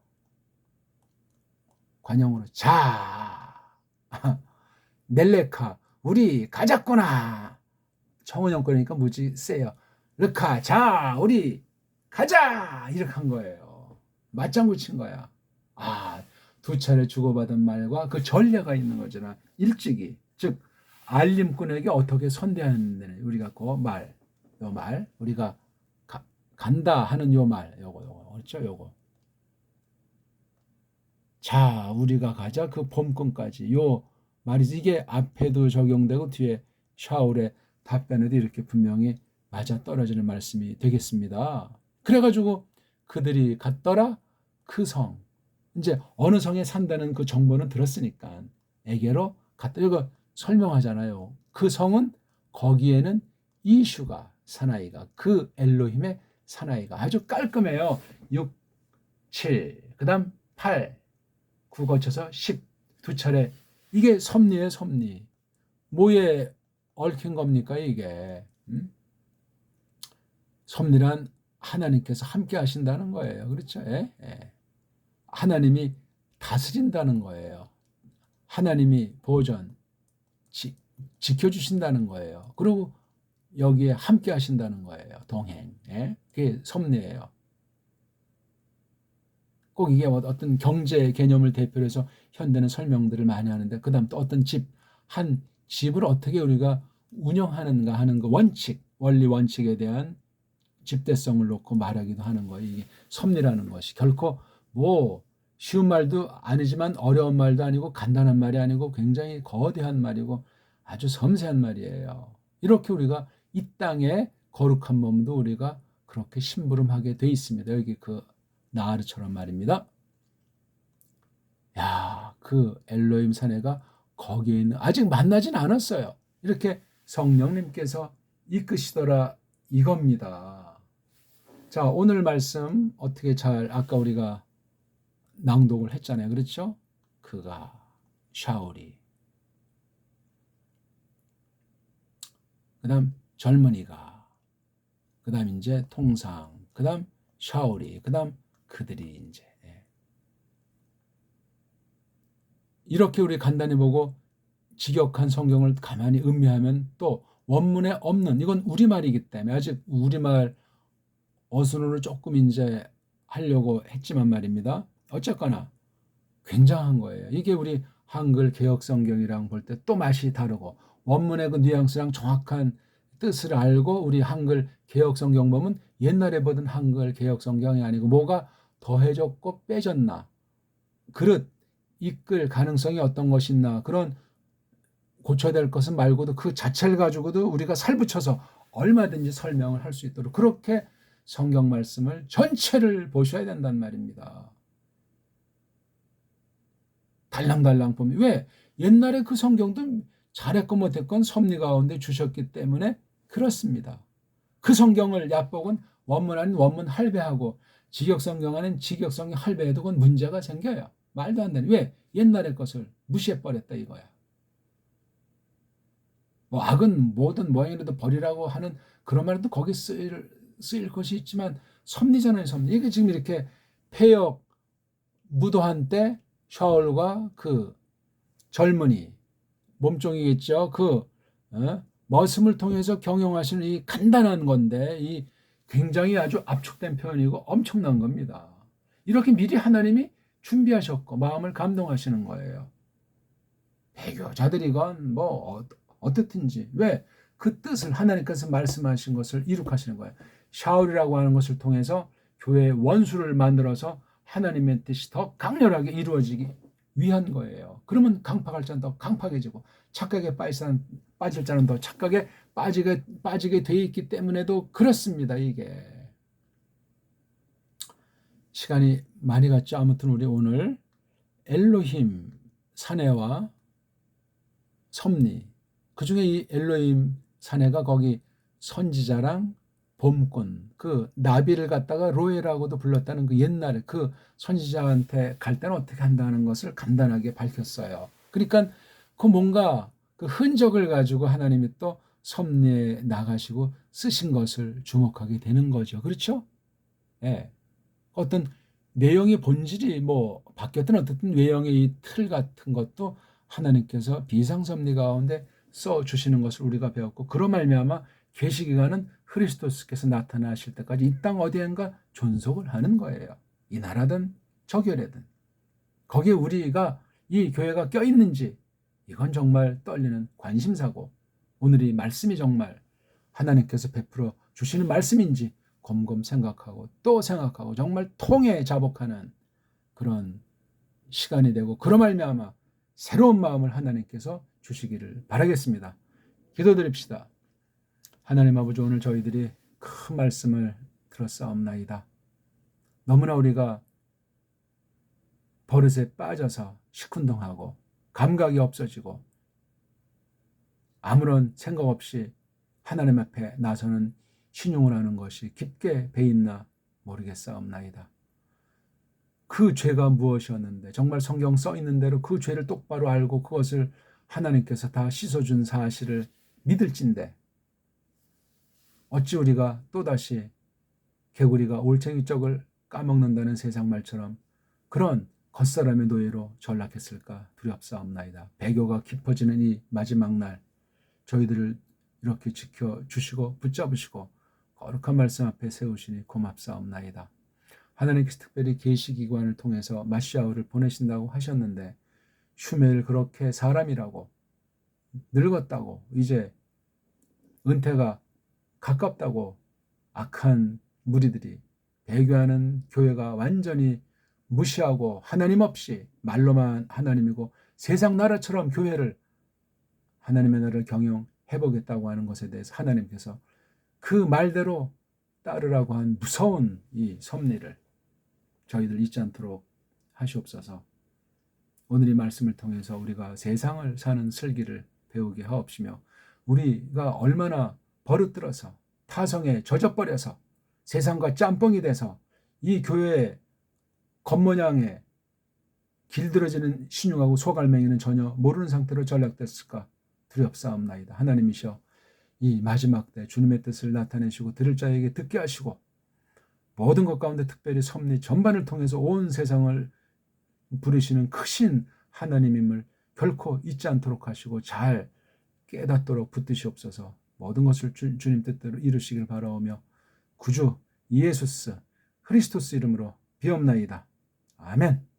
관용으로 자 넬레카 우리 가자꾸나. 청원형 거니까 무지 세요. 르카 자 우리 가자 이렇게 한 거예요. 맞장구 친 거야. 두 차례 주고받은 말과 그 전례가 있는 거잖아. 일찍이 즉 알림꾼에게 어떻게 선대하는 우리가 그 말, 요 말 우리가 간다 하는 요 말 요거 그렇죠? 요거 자 우리가 가자 그 봄꿈까지 요 말이지. 이게 앞에도 적용되고 뒤에 샤울의 답변에도 이렇게 분명히 맞아 떨어지는 말씀이 되겠습니다. 그래가지고 그들이 갔더라 그 성. 이제 어느 성에 산다는 그 정보는 들었으니까 에게로 갔다. 이거 설명하잖아요. 그 성은 거기에는 이슈가 사나이가 그 엘로힘의 사나이가 아주 깔끔해요. 6, 7, 그 다음 8, 9 거쳐서 10 두 차례. 이게 섭리예요. 섭리. 뭐에 얽힌 겁니까 이게? 섭리란 하나님께서 함께 하신다는 거예요. 그렇죠? 하나님이 다스린다는 거예요. 하나님이 보존 지켜주신다는 거예요. 그리고 여기에 함께 하신다는 거예요. 동행. 그게 섭리예요. 꼭 이게 어떤 경제 개념을 대표로 해서 현대는 설명들을 많이 하는데 그 다음 또 어떤 한 집을 어떻게 우리가 운영하는가 하는 그 원칙, 원리 원칙에 대한 집대성을 놓고 말하기도 하는 거예요. 이게 섭리라는 것이 결코 뭐 쉬운 말도 아니지만 어려운 말도 아니고 간단한 말이 아니고 굉장히 거대한 말이고 아주 섬세한 말이에요. 이렇게 우리가 이 땅의 거룩한 몸도 우리가 그렇게 심부름하게 돼 있습니다. 여기 그 나하르처럼 말입니다. 야, 그 엘로힘 사내가 거기에 있는 아직 만나진 않았어요. 이렇게 성령님께서 이끄시더라 이겁니다. 자, 오늘 말씀 어떻게 잘 아까 우리가 낭독을 했잖아요. 그렇죠? 그가 샤울이 그다음 젊은이가 그다음 이제 통상 그다음 샤울이 그다음 그들이 이제 이렇게 우리 간단히 보고 직역한 성경을 가만히 음미하면 또 원문에 없는 이건 우리말이기 때문에 아직 우리말 어순으로 조금 이제 하려고 했지만 말입니다. 어쨌거나 굉장한 거예요. 이게 우리 한글 개역 성경이랑 볼 때 또 맛이 다르고 원문의 그 뉘앙스랑 정확한 뜻을 알고 우리 한글 개역 성경 보면 옛날에 보던 한글 개역 성경이 아니고 뭐가 더해졌고 빼졌나 그릇 이끌 가능성이 어떤 것이 있나 그런 고쳐야 될 것은 말고도 그 자체를 가지고도 우리가 살붙여서 얼마든지 설명을 할 수 있도록 그렇게 성경 말씀을 전체를 보셔야 된단 말입니다. 달랑달랑 보면 왜? 옛날에 그 성경도 잘했건 못했건 섭리 가운데 주셨기 때문에 그렇습니다. 그 성경을 얕보곤 원문 아닌 원문 할배하고 직역성경 아닌 직역성경 할배해도 그건 문제가 생겨요. 말도 안 되는. 왜? 옛날의 것을 무시해버렸다 이거야. 뭐 악은 뭐든 모양이라도 버리라고 하는 그런 말도 거기 쓰일 것이 있지만 섭리잖아요. 섭리. 이게 지금 이렇게 폐역 무도한 때 샤울과 그 젊은이 몸종이겠죠. 그 머슴을 통해서 경영하시는 이 간단한 건데 이 굉장히 아주 압축된 표현이고 엄청난 겁니다. 이렇게 미리 하나님이 준비하셨고 마음을 감동하시는 거예요. 배교자들이건 뭐 어떻든지 왜? 그 뜻을 하나님께서 말씀하신 것을 이룩하시는 거예요. 샤울이라고 하는 것을 통해서 교회의 원수를 만들어서 하나님의 뜻이 더 강렬하게 이루어지기 위한 거예요. 그러면 강팍할 자는 더 강팍해지고 착각에 빠질 자는 더 착각에 빠지게 돼 있기 때문에도 그렇습니다. 이게 시간이 많이 갔죠. 아무튼 우리 오늘 엘로힘 사내와 섭리, 그중에 이 엘로힘 사내가 거기 선지자랑 봄꾼, 그 나비를 갖다가 로에라고도 불렀다는 그 옛날에 그 선지자한테 갈 때는 어떻게 한다는 것을 간단하게 밝혔어요. 그러니까 그 뭔가 그 흔적을 가지고 하나님이 또 섭리에 나가시고 쓰신 것을 주목하게 되는 거죠. 그렇죠? 예. 어떤 내용의 본질이 뭐 바뀌었든 어쨌든 외형의 이 틀 같은 것도 하나님께서 비상섭리 가운데 써 주시는 것을 우리가 배웠고, 그로 말미암아 계시기간은 그리스도께서 나타나실 때까지 이 땅 어디엔가 존속을 하는 거예요. 이 나라든 저결에든. 거기에 우리가 이 교회가 껴있는지 이건 정말 떨리는 관심사고, 오늘 이 말씀이 정말 하나님께서 베풀어 주시는 말씀인지 곰곰 생각하고 또 생각하고 정말 통에 자복하는 그런 시간이 되고, 그로 말미암아 새로운 마음을 하나님께서 주시기를 바라겠습니다. 기도드립시다. 하나님 아버지, 오늘 저희들이 큰 말씀을 들었사옵나이다. 너무나 우리가 버릇에 빠져서 시큰둥하고 감각이 없어지고 아무런 생각 없이 하나님 앞에 나서는 신용을 하는 것이 깊게 배있나 모르겠사옵나이다. 그 죄가 무엇이었는데 정말 성경 써 있는 대로 그 죄를 똑바로 알고 그것을 하나님께서 다 씻어준 사실을 믿을진데 어찌 우리가 또다시 개구리가 올챙이 쪽을 까먹는다는 세상 말처럼 그런 겉사람의 노예로 전락했을까 두렵사옵나이다. 배교가 깊어지는 이 마지막 날 저희들을 이렇게 지켜주시고 붙잡으시고 거룩한 말씀 앞에 세우시니 고맙사옵나이다. 하나님께서 특별히 계시기관을 통해서 마시아를 보내신다고 하셨는데 슈멜을 그렇게 사람이라고 늙었다고 이제 은퇴가 가깝다고 악한 무리들이 배교하는 교회가 완전히 무시하고 하나님 없이 말로만 하나님이고 세상 나라처럼 교회를 하나님의 나라를 경영해보겠다고 하는 것에 대해서 하나님께서 그 말대로 따르라고 한 무서운 이 섭리를 저희들 잊지 않도록 하시옵소서. 오늘 이 말씀을 통해서 우리가 세상을 사는 슬기를 배우게 하옵시며 우리가 얼마나 버릇들어서 타성에 젖어버려서 세상과 짬뽕이 돼서 이 교회의 겉모양에 길들어지는 신용하고 소갈맹이는 전혀 모르는 상태로 전락됐을까 두렵사옵나이다. 하나님이시여 이 마지막 때 주님의 뜻을 나타내시고 들을 자에게 듣게 하시고 모든 것 가운데 특별히 섭리 전반을 통해서 온 세상을 부르시는 크신 하나님임을 결코 잊지 않도록 하시고 잘 깨닫도록 붙드시옵소서. 모든 것을 주님 뜻대로 이루시길 바라오며 구주 예수스 그리스도스 이름으로 비옵나이다. 아멘.